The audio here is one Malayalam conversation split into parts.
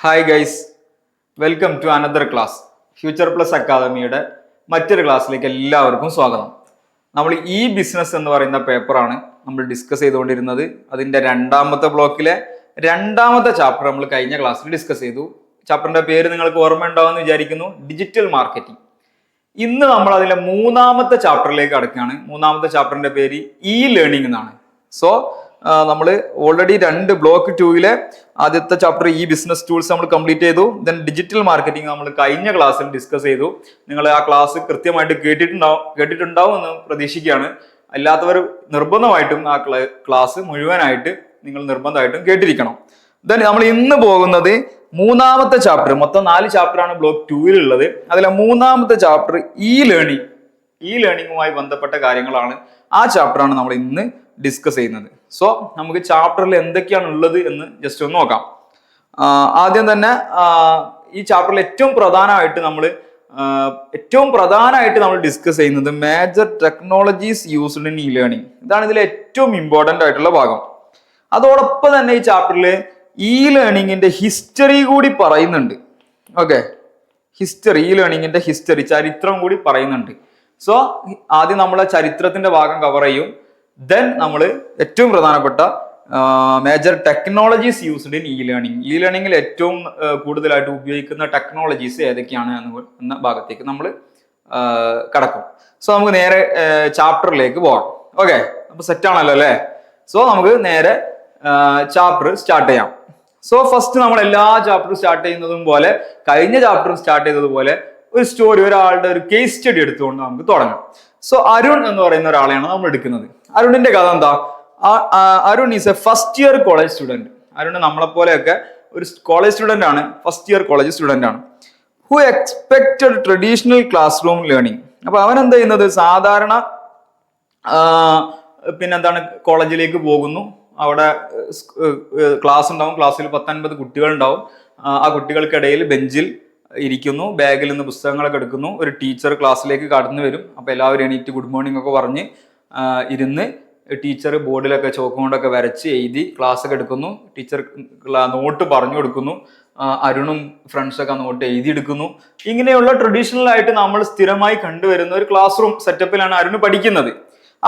Hi guys, welcome to another class. Future Plus അക്കാദമിയുടെ മറ്റൊരു ക്ലാസ്സിലേക്ക് എല്ലാവർക്കും സ്വാഗതം. നമ്മൾ ഈ ബിസിനസ് എന്ന് പറയുന്ന പേപ്പറാണ് നമ്മൾ ഡിസ്കസ് ചെയ്തുകൊണ്ടിരുന്നത്. അതിൻ്റെ രണ്ടാമത്തെ ബ്ലോക്കിലെ രണ്ടാമത്തെ ചാപ്റ്റർ നമ്മൾ കഴിഞ്ഞ ക്ലാസ്സിൽ ഡിസ്കസ് ചെയ്തു. ചാപ്റ്ററിന്റെ പേര് നിങ്ങൾക്ക് ഓർമ്മ ഉണ്ടാവുമെന്ന് വിചാരിക്കുന്നു, ഡിജിറ്റൽ മാർക്കറ്റിംഗ്. ഇന്ന് നമ്മൾ അതിലെ മൂന്നാമത്തെ ചാപ്റ്ററിലേക്ക് കടക്കുകയാണ്. മൂന്നാമത്തെ ചാപ്റ്ററിന്റെ പേര് ഇ ലേണിംഗ് എന്നാണ്. സോ നമ്മൾ ഓൾറെഡി ബ്ലോക്ക് 2 ആദ്യത്തെ ചാപ്റ്റർ ഈ ബിസിനസ് ടൂൾസ് നമ്മൾ കംപ്ലീറ്റ് ചെയ്തു. ദെൻ ഡിജിറ്റൽ മാർക്കറ്റിംഗ് നമ്മൾ കഴിഞ്ഞ ക്ലാസ്സിൽ ഡിസ്കസ് ചെയ്തു. നിങ്ങൾ ആ ക്ലാസ് കൃത്യമായിട്ട് കേട്ടിട്ടുണ്ടാവും എന്ന് പ്രതീക്ഷിക്കുകയാണ്. അല്ലാത്തവർ നിർബന്ധമായിട്ടും ആ ക്ലാസ് മുഴുവനായിട്ട് നിങ്ങൾ നിർബന്ധമായിട്ടും കേട്ടിരിക്കണം. ദെൻ നമ്മൾ ഇന്ന് പോകുന്നത് മൂന്നാമത്തെ ചാപ്റ്റർ. മൊത്തം 4 ചാപ്റ്ററാണ് ബ്ലോക്ക് 2 ഉള്ളത്. അതിലെ മൂന്നാമത്തെ ചാപ്റ്റർ ഇ ലേണിംഗുമായി ബന്ധപ്പെട്ട കാര്യങ്ങളാണ്. ആ ചാപ്റ്ററാണ് നമ്മൾ ഇന്ന് ഡിസ്കസ് ചെയ്യുന്നത്. സോ നമുക്ക് ചാപ്റ്ററിൽ എന്തൊക്കെയാണ് ഉള്ളത് എന്ന് ജസ്റ്റ് ഒന്ന് നോക്കാം. ആദ്യം തന്നെ ഈ ചാപ്റ്ററിൽ ഏറ്റവും പ്രധാനമായിട്ട് നമ്മൾ ഡിസ്കസ് ചെയ്യുന്നത് major technologies used in E learning. ഇതാണ് ഇതിലെ ഏറ്റവും ഇമ്പോർട്ടൻ്റ് ആയിട്ടുള്ള ഭാഗം. അതോടൊപ്പം തന്നെ ഈ ചാപ്റ്ററിൽ ഇ ലേണിംഗിന്റെ ഹിസ്റ്ററി കൂടി പറയുന്നുണ്ട്. ഓക്കെ, ഇ ലേണിംഗിന്റെ ഹിസ്റ്ററി, ചരിത്രം കൂടി പറയുന്നുണ്ട്. സോ ആദ്യം നമ്മൾ ചരിത്രത്തിന്റെ ഭാഗം കവർ ചെയ്യും. ദെൻ നമ്മൾ ഏറ്റവും പ്രധാനപ്പെട്ട major technologies used in e ലേണിംഗിൽ ഏറ്റവും കൂടുതലായിട്ട് ഉപയോഗിക്കുന്ന ടെക്നോളജീസ് ഏതൊക്കെയാണ് എന്ന ഭാഗത്തേക്ക് നമ്മൾ കടക്കും. സോ നമുക്ക് നേരെ ചാപ്റ്ററിലേക്ക് പോകാം. ഓക്കെ, അപ്പൊ സെറ്റ് ആണല്ലോ അല്ലേ? സോ നമുക്ക് നേരെ ചാപ്റ്റർ സ്റ്റാർട്ട് ചെയ്യാം. സോ ഫസ്റ്റ് നമ്മൾ എല്ലാ ചാപ്റ്ററും സ്റ്റാർട്ട് ചെയ്യുന്നതും പോലെ കഴിഞ്ഞ ചാപ്റ്ററും സ്റ്റാർട്ട് ചെയ്തതുപോലെ ഒരു സ്റ്റോറി, ഒരാളുടെ ഒരു കേസ് സ്റ്റഡി എടുത്തുകൊണ്ട് നമുക്ക് തുടങ്ങാം. സോ അരുൺ എന്ന് പറയുന്ന ഒരാളെയാണ് നമ്മൾ എടുക്കുന്നത്. അരുണിന്റെ കഥ എന്താ? Arun is a first year college student. Arun നമ്മളെപ്പോലെയൊക്കെ ഒരു കോളേജ് സ്റ്റുഡന്റ് ആണ്, ഫസ്റ്റ് ഇയർ കോളേജ് സ്റ്റുഡന്റ് ആണ്. Who expected traditional classroom learning. അപ്പൊ അവൻ എന്താ ചെയ്യുന്നത്? സാധാരണ പിന്നെന്താണ്, കോളേജിലേക്ക് പോകുന്നു. അവിടെ ക്ലാസ് ഉണ്ടാവും. ക്ലാസ്സിൽ 10-50 കുട്ടികൾ ഉണ്ടാവും. ആ കുട്ടികൾക്കിടയിൽ ബെഞ്ചിൽ ഇരിക്കുന്നു, ബാഗിൽ നിന്ന് പുസ്തകങ്ങളൊക്കെ എടുക്കുന്നു. ഒരു ടീച്ചർ ക്ലാസ്സിലേക്ക് കടന്നു വരും. അപ്പൊ എല്ലാവരും എണീറ്റ് ഗുഡ് മോർണിംഗ് ഒക്കെ പറഞ്ഞ് ഇരുന്ന് ടീച്ചർ ബോർഡിലൊക്കെ ചോക്ക് കൊണ്ടൊക്കെ വരച്ച് എഴുതി ക്ലാസ് ഒക്കെ എടുക്കുന്നു. ടീച്ചർ നോട്ട് പറഞ്ഞു കൊടുക്കുന്നു. അരുണും ഫ്രണ്ട്സൊക്കെ നോട്ട് എഴുതിയെടുക്കുന്നു. ഇങ്ങനെയുള്ള ട്രഡീഷണൽ ആയിട്ട് നമ്മൾ സ്ഥിരമായി കണ്ടുവരുന്ന ഒരു ക്ലാസ് റൂം സെറ്റപ്പിലാണ് അരുണ് പഠിക്കുന്നത്.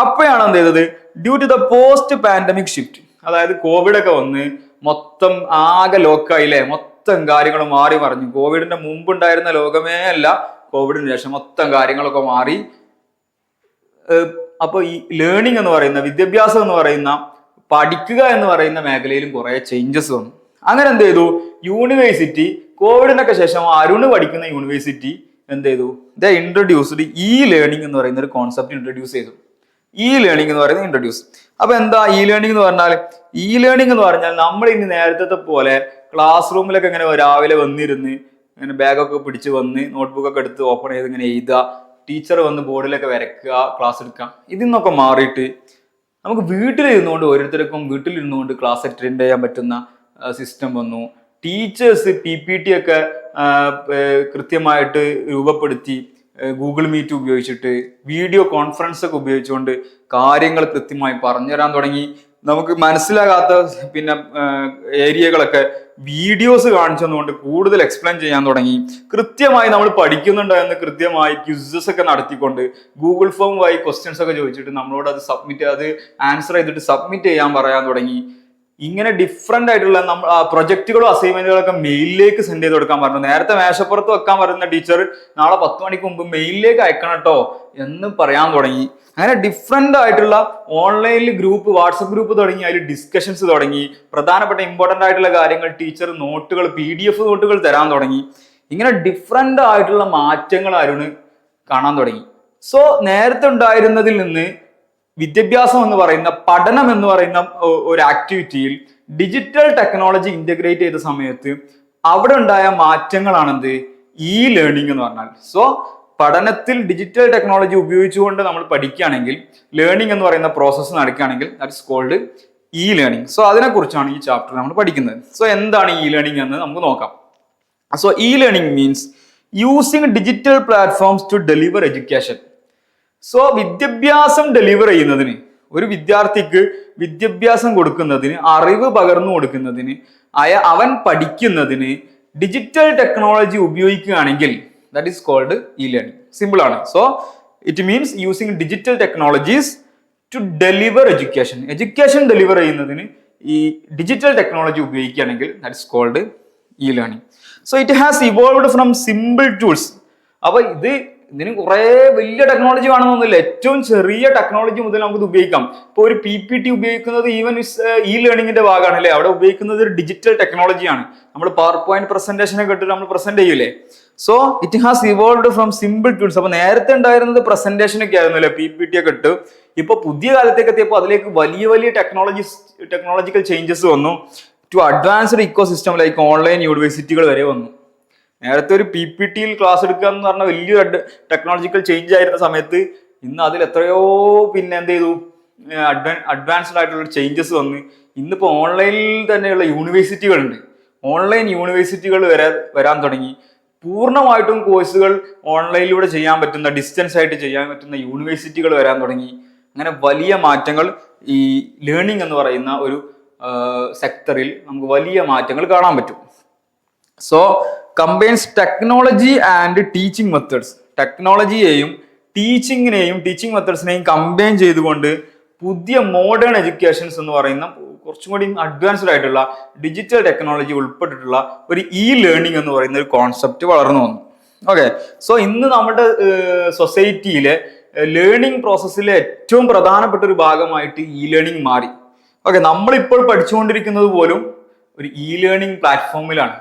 അപ്പോഴാണ് എന്ത് ചെയ്തത്? Due to the post pandemic shift, അതായത് കോവിഡ് ഒക്കെ വന്ന് മൊത്തം ആകെ ലോക്കായില്ലേ, മൊത്തം കാര്യങ്ങൾ മാറി മറിഞ്ഞു. കോവിഡിന്റെ മുമ്പ് ഉണ്ടായിരുന്ന ലോകമേ അല്ല, കോവിഡിന് ശേഷം മൊത്തം കാര്യങ്ങളൊക്കെ മാറി. അപ്പൊ ഈ ലേണിംഗ് എന്ന് പറയുന്ന, വിദ്യാഭ്യാസം എന്ന് പറയുന്ന, പഠിക്കുക എന്ന് പറയുന്ന മേഖലയിലും കുറെ ചേഞ്ചസ് വന്നു. അങ്ങനെ എന്ത് ചെയ്തു? യൂണിവേഴ്സിറ്റി കോവിഡിനൊക്കെ ശേഷം അരുണ് പഠിക്കുന്ന യൂണിവേഴ്സിറ്റി എന്ത് ചെയ്തു? ദ ഇൻട്രൊഡ്യൂസ്ഡ് ഇ ലേണിംഗ് എന്ന് പറയുന്ന ഒരു കോൺസെപ്റ്റ് ഇൻട്രൊഡ്യൂസ് ചെയ്തു. ഇ ലേണിംഗ് എന്ന് പറയുന്നത് ഇൻട്രൊഡ്യൂസ്. അപ്പൊ എന്താ ഇ ലേണിംഗ് എന്ന് പറഞ്ഞാൽ? ഇ ലേണിംഗ് എന്ന് പറഞ്ഞാൽ നമ്മൾ ഇനി നേരത്തെ പോലെ ക്ലാസ് റൂമിലൊക്കെ ഇങ്ങനെ രാവിലെ വന്നിരുന്ന് ഇങ്ങനെ ബാഗൊക്കെ പിടിച്ച് വന്ന് നോട്ട്ബുക്കൊക്കെ എടുത്ത് ഓപ്പൺ ചെയ്ത് ഇങ്ങനെ എഴുതുക, ടീച്ചർ വന്ന് ബോർഡിലൊക്കെ വരയ്ക്കുക, ക്ലാസ് എടുക്കുക, ഇതിന്നൊക്കെ മാറിയിട്ട് നമുക്ക് വീട്ടിലിരുന്നുകൊണ്ട്, ഓരോരുത്തർക്കും വീട്ടിലിരുന്നുകൊണ്ട് ക്ലാസ് അറ്റൻഡ് ചെയ്യാൻ പറ്റുന്ന സിസ്റ്റം വന്നു. ടീച്ചേഴ്സ് PPT ഒക്കെ കൃത്യമായിട്ട് രൂപപ്പെടുത്തി ഗൂഗിൾ മീറ്റ് ഉപയോഗിച്ചിട്ട് വീഡിയോ കോൺഫറൻസ് ഒക്കെ ഉപയോഗിച്ചുകൊണ്ട് കാര്യങ്ങൾ കൃത്യമായി പറഞ്ഞുതരാൻ തുടങ്ങി. നമുക്ക് മനസ്സിലാകാത്ത പിന്നെ ഏരിയകളൊക്കെ വീഡിയോസ് കാണിച്ചതുകൊണ്ട് കൂടുതൽ എക്സ്പ്ലെയിൻ ചെയ്യാൻ തുടങ്ങി. കൃത്യമായി നമ്മൾ പഠിക്കുന്നുണ്ടോ എന്ന് കൃത്യമായി ക്വിസസ് ഒക്കെ നടത്തിക്കൊണ്ട് ഗൂഗിൾ ഫോം വഴി ക്വസ്റ്റ്യൻസ് ഒക്കെ ചോദിച്ചിട്ട് നമ്മളോട് അത് ആൻസർ ചെയ്തിട്ട് സബ്മിറ്റ് ചെയ്യാൻ പറയാൻ തുടങ്ങി. ഇങ്ങനെ ഡിഫറെന്റ് ആയിട്ടുള്ള പ്രൊജക്ടുകളും അസൈൻമെന്റുകളൊക്കെ മെയിലിലേക്ക് സെൻഡ് ചെയ്ത് കൊടുക്കാൻ പറഞ്ഞു. നേരത്തെ മേശപ്പുറത്ത് വെക്കാൻ പറയുന്ന ടീച്ചർ നാളെ 10 മണിക്ക് മുമ്പ് മെയിലിലേക്ക് അയക്കണം കേട്ടോ എന്ന് പറയാൻ തുടങ്ങി. അങ്ങനെ ഡിഫറെന്റ് ആയിട്ടുള്ള ഓൺലൈനിൽ ഗ്രൂപ്പ്, വാട്സപ്പ് ഗ്രൂപ്പ് തുടങ്ങി, അതിൽ ഡിസ്കഷൻസ് തുടങ്ങി. പ്രധാനപ്പെട്ട ഇമ്പോർട്ടന്റ് ആയിട്ടുള്ള കാര്യങ്ങൾ ടീച്ചർ നോട്ടുകൾ, PDF നോട്ടുകൾ തരാൻ തുടങ്ങി. ഇങ്ങനെ ഡിഫറെന്റ് ആയിട്ടുള്ള മാറ്റങ്ങൾ അരുണ് കാണാൻ തുടങ്ങി. സോ നേരത്തെ ഉണ്ടായിരുന്നതിൽ നിന്ന് വിദ്യാഭ്യാസം എന്ന് പറയുന്ന, പഠനം എന്ന് പറയുന്ന ഒരു ആക്ടിവിറ്റിയിൽ ഡിജിറ്റൽ ടെക്നോളജി ഇന്റഗ്രേറ്റ് ചെയ്ത സമയത്ത് അവിടെ ഉണ്ടായ മാറ്റങ്ങളാണെന്ത്? ഇ ലേണിംഗ് എന്ന് പറഞ്ഞാൽ. സോ പഠനത്തിൽ ഡിജിറ്റൽ ടെക്നോളജി ഉപയോഗിച്ചുകൊണ്ട് നമ്മൾ പഠിക്കുകയാണെങ്കിൽ, ലേണിംഗ് എന്ന് പറയുന്ന പ്രോസസ്സ് നടക്കുകയാണെങ്കിൽ, that is called e learning. So അതിനെക്കുറിച്ചാണ് ഈ ചാപ്റ്റർ നമ്മൾ പഠിക്കുന്നത്. സോ എന്താണ് ഇ ലേണിംഗ് എന്ന് നമുക്ക് നോക്കാം. So e learning means using digital platforms to deliver education. So വിദ്യാഭ്യാസം ഡെലിവർ ചെയ്യുന്നതിന്, ഒരു വിദ്യാർത്ഥിക്ക് വിദ്യാഭ്യാസം കൊടുക്കുന്നതിന്, അറിവ് പകർന്നു കൊടുക്കുന്നതിന്, അവൻ പഠിക്കുന്നതിന് ഡിജിറ്റൽ ടെക്നോളജി ഉപയോഗിക്കുകയാണെങ്കിൽ that is called e learning. Simple ആണ്. So it means using digital technologies to deliver education. Education deliver ചെയ്യുന്നതിന് ഈ ഡിജിറ്റൽ ടെക്നോളജി ഉപയോഗിക്കുകയാണെങ്കിൽ that is called e learning. So it has evolved from simple tools. അപ്പൊ ഇതിന് കുറെ വലിയ ടെക്നോളജി വേണമെന്നൊന്നുമില്ല. ഏറ്റവും ചെറിയ ടെക്നോളജി മുതൽ നമുക്ക് ഇത് ഉപയോഗിക്കാം. ഇപ്പോൾ ഒരു PPT ഉപയോഗിക്കുന്നത് ഈവൻ ഇ ലേണിംഗിന്റെ ഭാഗമാണ് അല്ലേ. അവിടെ ഉപയോഗിക്കുന്നത് ഒരു ഡിജിറ്റൽ ടെക്നോളജിയാണ്. നമ്മൾ പവർ പോയിന്റ് പ്രസന്റേഷൻ ഒക്കെ ഇട്ടിട്ട് നമ്മൾ പ്രസന്റ് ചെയ്യൂലേ. So it has evolved from simple tools. അപ്പൊ നേരത്തെ ഉണ്ടായിരുന്നത് പ്രസന്റേഷൻ ഒക്കെ ആയിരുന്നു അല്ലെ, PPT ഒക്കെ ഇട്ട്. ഇപ്പൊ പുതിയ കാലത്തേക്ക് എത്തിയപ്പോൾ അതിലേക്ക് വലിയ വലിയ ടെക്നോളജിക്കൽ ചേഞ്ചസ് വന്നു. To advanced ecosystem like online യൂണിവേഴ്സിറ്റികൾ വരെ വന്നു. നേരത്തെ ഒരു PPTയിൽ ക്ലാസ് എടുക്കുക എന്ന് പറഞ്ഞ വലിയൊരു ടെക്നോളജിക്കൽ ചേഞ്ച് ആയിരുന്ന സമയത്ത് ഇന്ന് അതിൽ എത്രയോ പിന്നെ എന്ത് ചെയ്തു, അഡ്വാൻസ്ഡ് ആയിട്ടുള്ള ചേഞ്ചസ് വന്ന് ഇന്നിപ്പോൾ ഓൺലൈനിൽ തന്നെയുള്ള യൂണിവേഴ്സിറ്റികളുണ്ട്. ഓൺലൈൻ യൂണിവേഴ്സിറ്റികൾ വരാൻ തുടങ്ങി. പൂർണ്ണമായിട്ടും കോഴ്സുകൾ ഓൺലൈനിലൂടെ ചെയ്യാൻ പറ്റുന്ന, ഡിസ്റ്റൻസ് ആയിട്ട് ചെയ്യാൻ പറ്റുന്ന യൂണിവേഴ്സിറ്റികൾ വരാൻ തുടങ്ങി. അങ്ങനെ വലിയ മാറ്റങ്ങൾ ഈ ലേണിംഗ് എന്ന് പറയുന്ന ഒരു സെക്ടറിൽ നമുക്ക് വലിയ മാറ്റങ്ങൾ കാണാൻ പറ്റും. So combines technology and teaching methods. ടെക്നോളജിയെയും ടീച്ചിങ് മെത്തേഡ്സിനെയും കമ്പൈൻ ചെയ്തുകൊണ്ട് പുതിയ മോഡേൺ എഡ്യൂക്കേഷൻസ് എന്ന് പറയുന്ന കുറച്ചും കൂടി അഡ്വാൻസ്ഡ് ആയിട്ടുള്ള ഡിജിറ്റൽ ടെക്നോളജി ഉൾപ്പെട്ടിട്ടുള്ള ഒരു ഇ ലേണിംഗ് എന്ന് പറയുന്ന ഒരു കോൺസെപ്റ്റ് വളർന്നു വന്നു. ഓക്കെ. സോ ഇന്ന് നമ്മുടെ സൊസൈറ്റിയിലെ ലേണിംഗ് പ്രോസസ്സിലെ ഏറ്റവും പ്രധാനപ്പെട്ട ഒരു ഭാഗമായിട്ട് ഇ ലേണിംഗ് മാറി. ഓക്കെ. നമ്മളിപ്പോൾ പഠിച്ചുകൊണ്ടിരിക്കുന്നത് പോലും ഒരു ഇ ലേണിംഗ് പ്ലാറ്റ്ഫോമിലാണ്.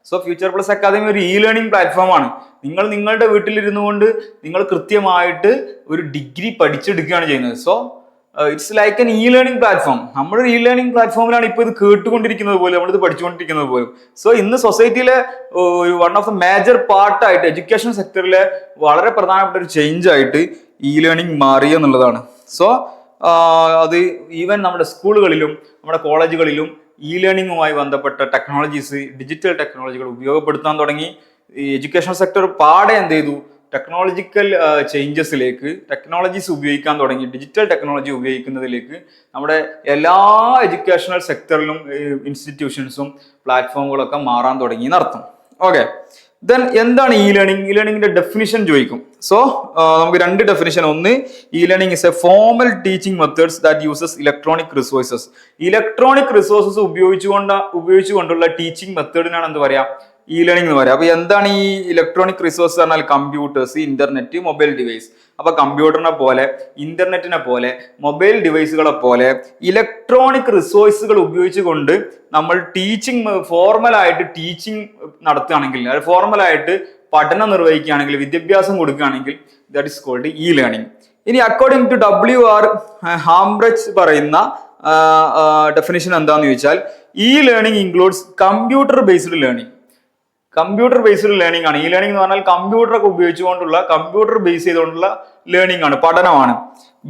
സോ ഫ്യൂച്ചർ പ്ലസ് അക്കാദമി ഒരു ഇ ലേണിംഗ് പ്ലാറ്റ്ഫോമാണ്. നിങ്ങൾ നിങ്ങളുടെ വീട്ടിലിരുന്നു കൊണ്ട് നിങ്ങൾ കൃത്യമായിട്ട് ഒരു ഡിഗ്രി പഠിച്ചെടുക്കുകയാണ് ചെയ്യുന്നത്. So it's like an e learning platform. നമ്മളൊരു ഇ ലേണിംഗ് പ്ലാറ്റ്ഫോമിലാണ് ഇപ്പോൾ ഇത് കേട്ടുകൊണ്ടിരിക്കുന്നത് പോലും, നമ്മളിത് പഠിച്ചുകൊണ്ടിരിക്കുന്നത് പോലും. സോ ഇന്ന് സൊസൈറ്റിയിലെ വൺ ഓഫ് ദ മേജർ പാർട്ടായിട്ട് എഡ്യൂക്കേഷൻ സെക്ടറിലെ വളരെ പ്രധാനപ്പെട്ട ഒരു ചേഞ്ച് ആയിട്ട് ഇ ലേണിംഗ് മാറി എന്നുള്ളതാണ്. സോ അത് ഈവൻ നമ്മുടെ സ്കൂളുകളിലും നമ്മുടെ കോളേജുകളിലും ഇ ലേണിംഗുമായി ബന്ധപ്പെട്ട ടെക്നോളജീസ്, ഡിജിറ്റൽ ടെക്നോളജികൾ ഉപയോഗപ്പെടുത്താൻ തുടങ്ങി. ഈ എഡ്യൂക്കേഷൻ സെക്ടർ പാടെ എന്ത് ചെയ്തു, ടെക്നോളജിക്കൽ ചേഞ്ചസിലേക്ക് ടെക്നോളജീസ് ഉപയോഗിക്കാൻ തുടങ്ങി. ഡിജിറ്റൽ ടെക്നോളജി ഉപയോഗിക്കുന്നതിലേക്ക് നമ്മുടെ എല്ലാ എഡ്യൂക്കേഷണൽ സെക്ടറിലും ഇൻസ്റ്റിറ്റ്യൂഷൻസും പ്ലാറ്റ്ഫോമുകളൊക്കെ മാറാൻ തുടങ്ങി എന്നർത്ഥം. ഓക്കെ. ദെൻ എന്താണ് ഇ ലേണിംഗ്? ഇ ലേണിംഗിന്റെ ഡെഫിനിഷൻ ചോദിക്കും. സോ നമുക്ക് രണ്ട് ഡെഫിനിഷൻ. ഒന്ന്, e learning is a formal teaching methods that uses electronic resources. Electronic resources ഉപയോഗിച്ചുകൊണ്ടുള്ള ടീച്ചിങ് മെത്തേഡിനാണ് എന്ത് പറയാ, ഇ ലേണിംഗ് എന്ന് പറയാം. അപ്പൊ എന്താണ് ഈ ഇലക്ട്രോണിക് റിസോഴ്സ് പറഞ്ഞാൽ? Computers, internet, mobile device. അപ്പൊ കമ്പ്യൂട്ടറിനെ പോലെ, ഇന്റർനെറ്റിനെ പോലെ, മൊബൈൽ ഡിവൈസുകളെ പോലെ ഇലക്ട്രോണിക് റിസോഴ്സുകൾ ഉപയോഗിച്ചുകൊണ്ട് നമ്മൾ ഫോർമലായിട്ട് ടീച്ചിങ് നടത്തുകയാണെങ്കിൽ, ഫോർമലായിട്ട് പഠനം നിർവഹിക്കുകയാണെങ്കിൽ, വിദ്യാഭ്യാസം കൊടുക്കുകയാണെങ്കിൽ that is called e learning. ഇനി അക്കോർഡിംഗ് ടു WR ഹാംബ്രച്ച് പറയുന്ന ഡെഫിനിഷൻ എന്താന്ന് ചോദിച്ചാൽ, e learning includes computer based learning. Computer based learning ആണ്. ഇ ലേണിംഗ് എന്ന് പറഞ്ഞാൽ കമ്പ്യൂട്ടറൊക്കെ ഉപയോഗിച്ചുകൊണ്ടുള്ള, കമ്പ്യൂട്ടർ ബേസ് ചെയ്തുകൊണ്ടുള്ള ലേണിംഗ് ആണ്, പഠനമാണ്.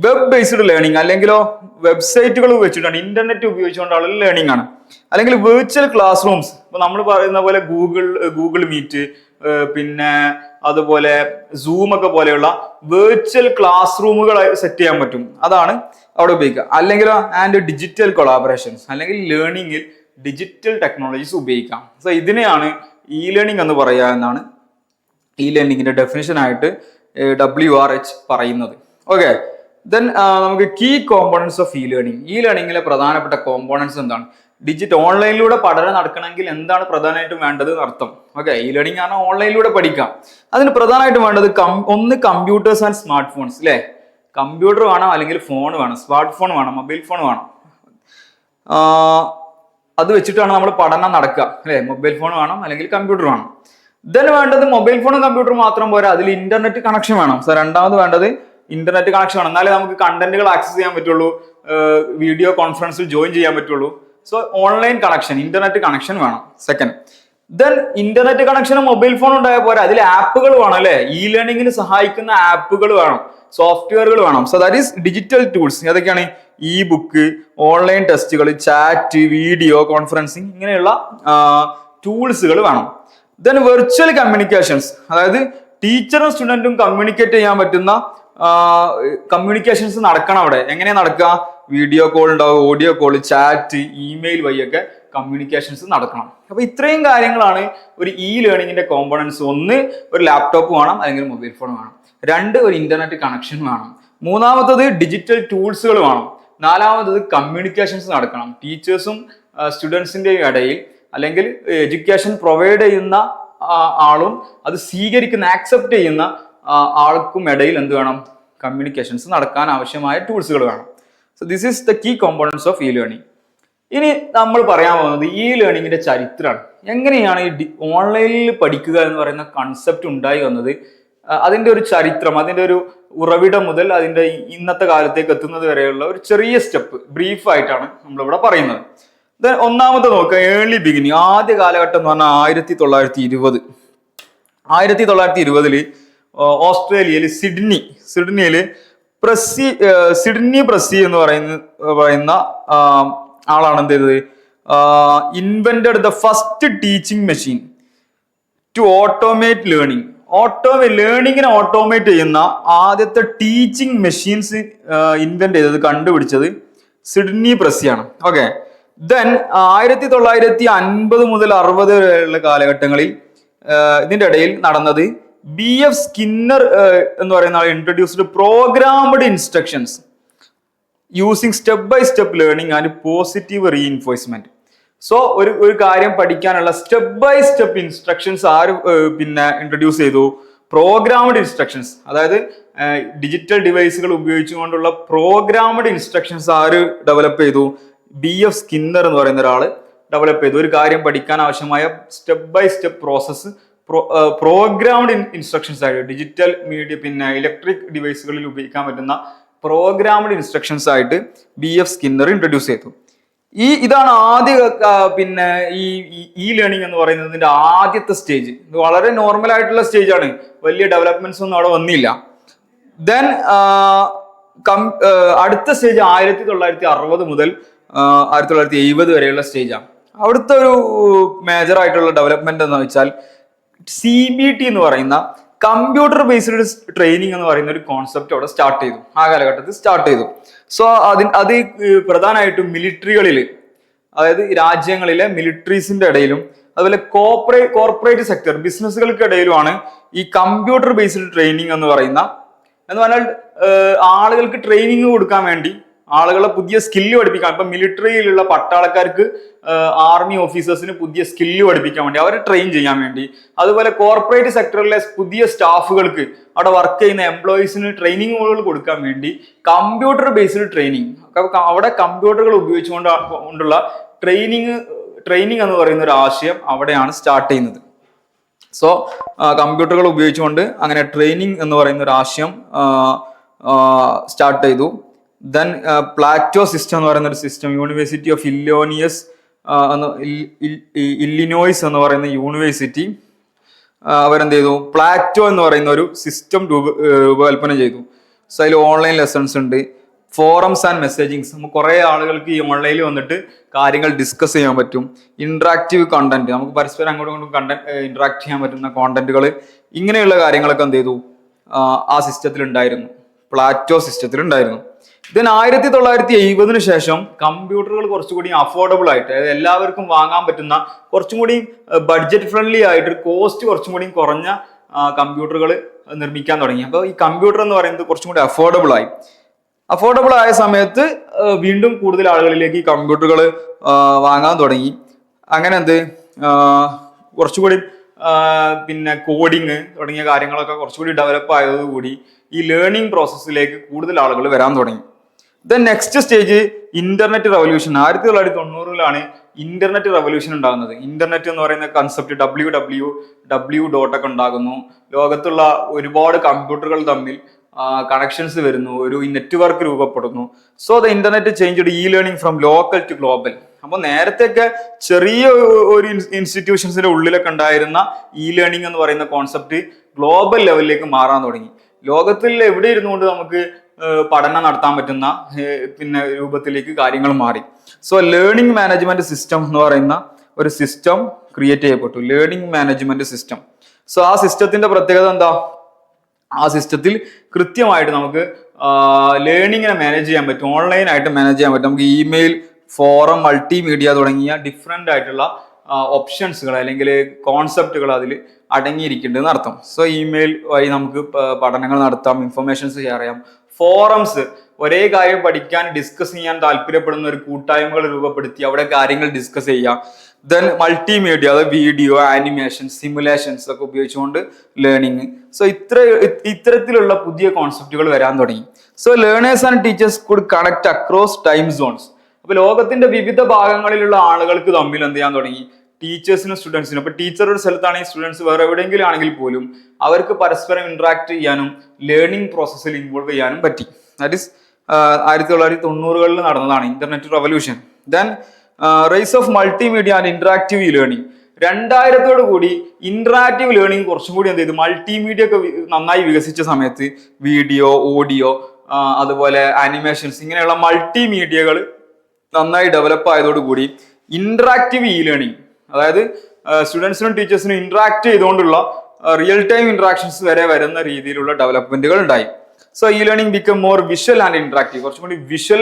വെബ് ബേസ്ഡ് ലേണിംഗ് അല്ലെങ്കിലോ വെബ്സൈറ്റുകൾ വെച്ചിട്ടാണ്, ഇന്റർനെറ്റ് ഉപയോഗിച്ചുകൊണ്ടുള്ള ലേണിംഗ് ആണ്. അല്ലെങ്കിൽ വെർച്വൽ ക്ലാസ് റൂംസ്. ഇപ്പൊ നമ്മൾ പറയുന്ന പോലെ ഗൂഗിൾ മീറ്റ്, പിന്നെ അതുപോലെ സൂം ഒക്കെ പോലെയുള്ള വെർച്വൽ ക്ലാസ് റൂമുകൾ സെറ്റ് ചെയ്യാൻ പറ്റും. അതാണ് അവിടെ ഉപയോഗിക്കുക. അല്ലെങ്കിലോ ആൻഡ് ഡിജിറ്റൽ കൊളാബറേഷൻസ്, അല്ലെങ്കിൽ ലേണിംഗിൽ ഡിജിറ്റൽ ടെക്നോളജീസ് ഉപയോഗിക്കാം. സോ ഇതിനെയാണ് ഇ ലേണിംഗ് എന്ന് പറയുക എന്നാണ് ഇ ലേണിംഗിന്റെ ഡെഫിനിഷൻ ആയിട്ട് WRH പറയുന്നത്. ഓക്കെ. ദെൻ നമുക്ക് key components of e learning. E ലേണിംഗിലെ പ്രധാനപ്പെട്ട കോമ്പോണൻസ് എന്താണ്? ഓൺലൈനിലൂടെ പഠനം നടക്കണമെങ്കിൽ എന്താണ് പ്രധാനമായിട്ടും വേണ്ടത് അർത്ഥം? ഓക്കെ. ഇ ലേണിംഗ് ആണ് ഓൺലൈനിലൂടെ പഠിക്കാം. അതിന് പ്രധാനമായിട്ടും വേണ്ടത് ഒന്ന് കമ്പ്യൂട്ടേഴ്സ് ആൻഡ് സ്മാർട്ട് ഫോൺസ് അല്ലേ. കമ്പ്യൂട്ടർ വേണം, അല്ലെങ്കിൽ ഫോൺ വേണം, സ്മാർട്ട് ഫോൺ വേണം, മൊബൈൽ ഫോൺ വേണം. അത് വെച്ചിട്ടാണ് നമ്മൾ പഠനം നടക്കുക അല്ലെ. മൊബൈൽ ഫോൺ വേണം, അല്ലെങ്കിൽ കമ്പ്യൂട്ടർ വേണം. ദെൻ വേണ്ടത് മൊബൈൽ ഫോണും കമ്പ്യൂട്ടറും മാത്രം പോരാ, അതിൽ ഇന്റർനെറ്റ് കണക്ഷൻ വേണം. സോ രണ്ടാമത് വേണ്ടത് ഇന്റർനെറ്റ് കണക്ഷൻ വേണം. എന്നാലേ നമുക്ക് കണ്ടന്റുകൾ ആക്സസ് ചെയ്യാൻ പറ്റുള്ളൂ, വീഡിയോ കോൺഫറൻസിൽ ജോയിൻ ചെയ്യാൻ പറ്റുള്ളൂ. So online connection, internet connection വേണം. സെക്കൻഡ്, ദെൻ ഇന്റർനെറ്റ് കണക്ഷനും മൊബൈൽ ഫോൺ ഉണ്ടായാൽ പോരാ, അതിൽ ആപ്പുകൾ വേണം അല്ലെ. ഇ ലേണിംഗിന് സഹായിക്കുന്ന ആപ്പുകൾ വേണം, സോഫ്റ്റ്വെയറുകൾ വേണം. So that is digital tools. ഏതൊക്കെയാണ്? ഇ ബുക്ക്, ഓൺലൈൻ ടെസ്റ്റുകൾ, ചാറ്റ്, വീഡിയോ കോൺഫറൻസിങ്, ഇങ്ങനെയുള്ള ടൂൾസുകൾ വേണം. ദെൻ വെർച്വൽ കമ്മ്യൂണിക്കേഷൻസ്, അതായത് ടീച്ചറും സ്റ്റുഡൻറ്റും കമ്മ്യൂണിക്കേറ്റ് ചെയ്യാൻ പറ്റുന്ന കമ്മ്യൂണിക്കേഷൻസ് നടക്കണം അവിടെ. എങ്ങനെയാ നടക്കുക? വീഡിയോ കോൾ ഉണ്ടാവും, ഓഡിയോ കോൾ, ചാറ്റ്, ഇമെയിൽ വഴിയൊക്കെ കമ്മ്യൂണിക്കേഷൻസ് നടക്കണം. അപ്പൊ ഇത്രയും കാര്യങ്ങളാണ് ഒരു ഇ ലേണിംഗിന്റെ കോമ്പോണൻസ്. ഒന്ന്, ഒരു ലാപ്ടോപ്പ് വേണം അല്ലെങ്കിൽ മൊബൈൽ ഫോൺ വേണം. രണ്ട്, ഒരു ഇന്റർനെറ്റ് കണക്ഷൻ വേണം. മൂന്നാമത്തത് ഡിജിറ്റൽ ടൂൾസുകൾ വേണം. നാലാമത്തത് കമ്മ്യൂണിക്കേഷൻസ് നടക്കണം. ടീച്ചേഴ്സും സ്റ്റുഡൻസിന്റെ ഇടയിൽ അല്ലെങ്കിൽ എഡ്യൂക്കേഷൻ പ്രൊവൈഡ് ചെയ്യുന്ന ആളും അത് സ്വീകരിക്കുന്ന ആക്സെപ്റ്റ് ചെയ്യുന്ന ആൾക്കും ഇടയിൽ എന്ത് വേണം? കമ്മ്യൂണിക്കേഷൻസ് നടക്കാൻ ആവശ്യമായ ടൂൾസുകൾ വേണം. So this is the key components of e learning. ഇനി നമ്മൾ പറയാൻ പോകുന്നത് ഇ ലേണിംഗിന്റെ ചരിത്രമാണ്. എങ്ങനെയാണ് ഈ ഓൺലൈനിൽ പഠിക്കുക എന്ന് പറയുന്ന കൺസെപ്റ്റ് ഉണ്ടായി വന്നത്, അതിന്റെ ഒരു ചരിത്രം, അതിന്റെ ഒരു ഉറവിടം മുതൽ അതിന്റെ ഇന്നത്തെ കാലത്തേക്ക് എത്തുന്നത് വരെയുള്ള ഒരു ചെറിയ സ്റ്റെപ്പ് ബ്രീഫ് ആയിട്ടാണ് നമ്മളിവിടെ പറയുന്നത്. ഒന്നാമത്തെ നോക്കുക, ഏർലി ബിഗിനിങ്. ആദ്യ കാലഘട്ടം എന്ന് പറഞ്ഞാൽ 1920 ഓസ്ട്രേലിയയിൽ സിഡ്നിയില് സിഡ്നി പ്രസി എന്ന് പറയുന്ന ആളാണ് എന്ത് ചെയ്തത്? Invented the first teaching machine to automate learning. ലേണിങ്ങിനെ ഓട്ടോമേറ്റ് ചെയ്യുന്ന ആദ്യത്തെ ടീച്ചിങ് മെഷീൻസ് ഇൻവെന്റ് ചെയ്തത്, കണ്ടുപിടിച്ചത് സിഡ്നി പ്രസിയാണ്. ഓക്കെ. ദെൻ 1950 മുതൽ 60 വരെയുള്ള കാലഘട്ടങ്ങളിൽ ഇതിന്റെ ഇടയിൽ നടന്നത് BF സ്കിന്നർ എന്ന് പറയുന്ന ആൾ introduced programmed instructions using step by step learning and positive reinforcement. So ഒരു കാര്യം പഠിക്കാനുള്ള സ്റ്റെപ്പ് ബൈ സ്റ്റെപ്പ് ഇൻസ്ട്രക്ഷൻസ് ആര് ഇൻട്രൊഡ്യൂസ് ചെയ്തു? Programmed instructions. അതായത് ഡിജിറ്റൽ ഡിവൈസുകൾ ഉപയോഗിച്ചുകൊണ്ടുള്ള പ്രോഗ്രാംഡ് ഇൻസ്ട്രക്ഷൻസ് ആര് ഡെവലപ്പ് ചെയ്തു? BF സ്കിന്നർ എന്ന് പറയുന്ന ഒരാൾ ഡെവലപ്പ് ചെയ്തു. ഒരു കാര്യം പഠിക്കാൻ ആവശ്യമായ step by step process programmed instructions ആയിട്ട് ഡിജിറ്റൽ മീഡിയ ഇലക്ട്രിക് ഡിവൈസുകളിൽ ഉപയോഗിക്കാൻ പറ്റുന്ന പ്രോഗ്രാംഡ് ഇൻസ്ട്രക്ഷൻസ് ആയിട്ട് BF സ്കിന്നർ ഇൻട്രൊഡ്യൂസ് ചെയ്തു. ഇതാണ് ആദ്യ ഈ ലേണിംഗ് എന്ന് പറയുന്നതിന്റെ ആദ്യത്തെ സ്റ്റേജ്. ഇത് വളരെ നോർമൽ ആയിട്ടുള്ള സ്റ്റേജ് ആണ്, വലിയ ഡെവലപ്മെന്റ്സ് ഒന്നും അവിടെ വന്നില്ല. ദെൻ അടുത്ത സ്റ്റേജ് 1960 മുതൽ 1970 വരെയുള്ള സ്റ്റേജാണ്. അവിടുത്തെ ഒരു മേജർ ആയിട്ടുള്ള ഡെവലപ്മെന്റ് എന്ന് വെച്ചാൽ CBT എന്ന് പറയുന്ന കമ്പ്യൂട്ടർ ബേസ്ഡ് ട്രെയിനിങ് എന്ന് പറയുന്ന ഒരു കോൺസെപ്റ്റ് അവിടെ സ്റ്റാർട്ട് ചെയ്തു. ആ കാലഘട്ടത്തിൽ സ്റ്റാർട്ട് ചെയ്തു. സോ അത് പ്രധാനമായിട്ടും മിലിറ്ററികളിൽ, അതായത് രാജ്യങ്ങളിലെ മിലിറ്ററീസിന്റെ ഇടയിലും അതുപോലെ കോർപ്പറേറ്റ് സെക്ടർ ബിസിനസ്സുകൾക്കിടയിലുമാണ് ഈ കമ്പ്യൂട്ടർ ബേസ്ഡ് ട്രെയിനിങ് എന്ന് പറഞ്ഞാൽ ആളുകൾക്ക് ട്രെയിനിങ് കൊടുക്കാൻ വേണ്ടി, ആളുകളെ പുതിയ സ്കില്ല് പഠിപ്പിക്കാൻ. ഇപ്പൊ മിലിറ്ററിയിലുള്ള പട്ടാളക്കാർക്ക്, ആർമി ഓഫീസേഴ്സിന് പുതിയ സ്കില്ല് പഠിപ്പിക്കാൻ വേണ്ടി, അവരെ ട്രെയിൻ ചെയ്യാൻ വേണ്ടി, അതുപോലെ കോർപ്പറേറ്റ് സെക്ടറിലെ പുതിയ സ്റ്റാഫുകൾക്ക്, അവിടെ വർക്ക് ചെയ്യുന്ന എംപ്ലോയീസിന് ട്രെയിനിങ്ങുകൾ കൊടുക്കാൻ വേണ്ടി കമ്പ്യൂട്ടർ ബേസ്ഡ് ട്രെയിനിങ്, അവിടെ കമ്പ്യൂട്ടറുകൾ ഉപയോഗിച്ചുകൊണ്ടുള്ള ട്രെയിനിങ് എന്ന് പറയുന്ന ഒരു ആശയം അവിടെയാണ് സ്റ്റാർട്ട് ചെയ്യുന്നത്. സോ കമ്പ്യൂട്ടറുകൾ ഉപയോഗിച്ചുകൊണ്ട് അങ്ങനെ ട്രെയിനിങ് എന്ന് പറയുന്ന ഒരു ആശയം സ്റ്റാർട്ട് ചെയ്തു. ദെൻ പ്ലാറ്റോ സിസ്റ്റം എന്ന് പറയുന്ന ഒരു സിസ്റ്റം, യൂണിവേഴ്സിറ്റി ഓഫ് ഇല്ലിനോയ്സ് എന്ന് പറയുന്ന യൂണിവേഴ്സിറ്റി അവരെന്ത് ചെയ്തു? പ്ലാറ്റോ എന്ന് പറയുന്ന ഒരു സിസ്റ്റം രൂപകൽപ്പന ചെയ്തു. സോ അതിൽ ഓൺലൈൻ ലെസൺസ് ഉണ്ട്, ഫോറംസ് ആൻഡ് മെസ്സേജിങ്സ്. നമുക്ക് കുറെ ആളുകൾക്ക് ഈ ഓൺലൈനിൽ വന്നിട്ട് കാര്യങ്ങൾ ഡിസ്കസ് ചെയ്യാൻ പറ്റും. ഇന്ററാക്റ്റീവ് കണ്ടന്റ്, നമുക്ക് പരസ്പരം അങ്ങോട്ടും ഇങ്ങോട്ടും ഇന്ററാക്ട് ചെയ്യാൻ പറ്റുന്ന കോണ്ടന്റുകൾ, ഇങ്ങനെയുള്ള കാര്യങ്ങളൊക്കെ എന്ത് ചെയ്തു? ആ സിസ്റ്റത്തിൽ ഉണ്ടായിരുന്നു, പ്ലാറ്റോ സിസ്റ്റത്തിൽ ഉണ്ടായിരുന്നു. ദെൻ 1970 ശേഷം കമ്പ്യൂട്ടറുകൾ കുറച്ചുകൂടി അഫോർഡബിൾ ആയിട്ട്, അതായത് എല്ലാവർക്കും വാങ്ങാൻ പറ്റുന്ന, കുറച്ചും കൂടി ബഡ്ജറ്റ് ഫ്രണ്ട്ലി ആയിട്ട്, കോസ്റ്റ് കുറച്ചും കൂടി കുറഞ്ഞ കമ്പ്യൂട്ടറുകൾ നിർമ്മിക്കാൻ തുടങ്ങി. അപ്പോൾ ഈ കമ്പ്യൂട്ടർ എന്ന് പറയുന്നത് കുറച്ചും കൂടി അഫോർഡബിൾ ആയ സമയത്ത് വീണ്ടും കൂടുതൽ ആളുകളിലേക്ക് ഈ കമ്പ്യൂട്ടറുകൾ വാങ്ങാൻ തുടങ്ങി. അങ്ങനെ കുറച്ചുകൂടി കോഡിങ് തുടങ്ങിയ കാര്യങ്ങളൊക്കെ കുറച്ചുകൂടി ഡെവലപ്പ് ആയതോടുകൂടി ഈ ലേണിംഗ് പ്രോസസ്സിലേക്ക് കൂടുതൽ ആളുകൾ വരാൻ തുടങ്ങി. Then next stage internet revolution. 1990 internet revolution ഉണ്ടാകുന്നത്. ഇന്റർനെറ്റ് എന്ന് പറയുന്ന കൺസെപ്റ്റ് www ഒക്കെ ഉണ്ടാകുന്നു. ലോകത്തുള്ള ഒരുപാട് കമ്പ്യൂട്ടറുകൾ തമ്മിൽ കണക്ഷൻസ് വരുന്നു, ഒരു നെറ്റ്വർക്ക് രൂപപ്പെടുന്നു. So the internet changed e learning from local to global. അപ്പൊ നേരത്തെയൊക്കെ ചെറിയ ഒരു ഇൻസ്റ്റിറ്റ്യൂഷൻസിന്റെ ഉള്ളിലൊക്കെ ഉണ്ടായിരുന്ന ഇ ലേണിംഗ് എന്ന് പറയുന്ന കോൺസെപ്റ്റ് ഗ്ലോബൽ ലെവലിലേക്ക് മാറാൻ തുടങ്ങി. ലോകത്തിൽ എവിടെ ഇരുന്നുകൊണ്ട് നമുക്ക് പഠനം നടത്താൻ പറ്റുന്ന രൂപത്തിലേക്ക് കാര്യങ്ങൾ മാറി. സോ ലേണിംഗ് മാനേജ്മെന്റ് സിസ്റ്റം എന്ന് പറയുന്ന ഒരു സിസ്റ്റം ക്രിയേറ്റ് ചെയ്യപ്പെട്ടു, ലേണിംഗ് മാനേജ്മെന്റ് സിസ്റ്റം. സോ ആ സിസ്റ്റത്തിന്റെ പ്രത്യേകത എന്താ? ആ സിസ്റ്റത്തിൽ കൃത്യമായിട്ട് നമുക്ക് ലേണിങ്ങിനെ മാനേജ് ചെയ്യാൻ പറ്റും, ഓൺലൈനായിട്ട് മാനേജ് ചെയ്യാൻ പറ്റും. നമുക്ക് ഇമെയിൽ, ഫോറം, മൾട്ടിമീഡിയ തുടങ്ങിയ ഡിഫറെൻ്റ് ആയിട്ടുള്ള ഓപ്ഷൻസുകൾ അല്ലെങ്കിൽ കോൺസെപ്റ്റുകൾ അതിൽ അടങ്ങിയിരിക്കുന്നുണ്ടെന്ന് അർത്ഥം. സോ ഇമെയിൽ വഴി നമുക്ക് പഠനങ്ങൾ നടത്താം, ഇൻഫർമേഷൻസ് ഷെയർ ചെയ്യാം. ഫോറംസ്, ഒരേ കാര്യം പഠിക്കാൻ ഡിസ്കസ് ചെയ്യാൻ താല്പര്യപ്പെടുന്ന ഒരു കൂട്ടായ്മകൾ രൂപപ്പെടുത്തി അവിടെ കാര്യങ്ങൾ ഡിസ്കസ് ചെയ്യാം. ദെൻ മൾട്ടിമീഡിയ, അതായത് വീഡിയോ, ആനിമേഷൻ, സിമുലേഷൻസ് ഒക്കെ ഉപയോഗിച്ചുകൊണ്ട് ലേണിംഗ്. സോ ഇത്തരത്തിലുള്ള പുതിയ കോൺസെപ്റ്റുകൾ വരാൻ തുടങ്ങി. So learners and teachers could connect across time zones. അപ്പൊ ലോകത്തിന്റെ വിവിധ ഭാഗങ്ങളിലുള്ള ആളുകൾക്ക് തമ്മിൽ എന്ത് ചെയ്യാൻ തുടങ്ങി? ടീച്ചേഴ്സിനും സ്റ്റുഡൻസിനും. അപ്പൊ ടീച്ചർ ഒരു സ്ഥലത്താണെങ്കിൽ സ്റ്റുഡൻസ് വേറെ എവിടെയെങ്കിലും ആണെങ്കിൽ പോലും അവർക്ക് പരസ്പരം ഇന്ററാക്ട് ചെയ്യാനും ലേണിംഗ് പ്രോസസ്സിൽ ഇൻവോൾവ് ചെയ്യാനും പറ്റി. ദാറ്റ് ഈസ് 1990-കളിൽ നടന്നതാണ് internet revolution. Then rise of multimedia and interactive learning. 2000 കൂടി ഇന്ററാക്റ്റീവ് ലേണിംഗ് കുറച്ചും കൂടി എന്ത് ചെയ്തു? മൾട്ടിമീഡിയ ഒക്കെ നന്നായി വികസിച്ച സമയത്ത് വീഡിയോ, ഓഡിയോ, അതുപോലെ ആനിമേഷൻസ്, ഇങ്ങനെയുള്ള മൾട്ടിമീഡിയകൾ നന്നായി ഡെവലപ്പ് ആയതോടുകൂടി ഇന്ററാക്റ്റീവ് ലേണിംഗ്, അതായത് സ്റ്റുഡൻസിനും ടീച്ചേഴ്സിനും ഇന്ററാക്ട് ചെയ്തുകൊണ്ടുള്ള റിയൽ ടൈം ഇന്ററാക്ഷൻസ് വരെ വരുന്ന രീതിയിലുള്ള ഡെവലപ്മെന്റുകൾ ഉണ്ടായി. So learning become more visual and interactive. കുറച്ചും കൂടി വിഷ്വൽ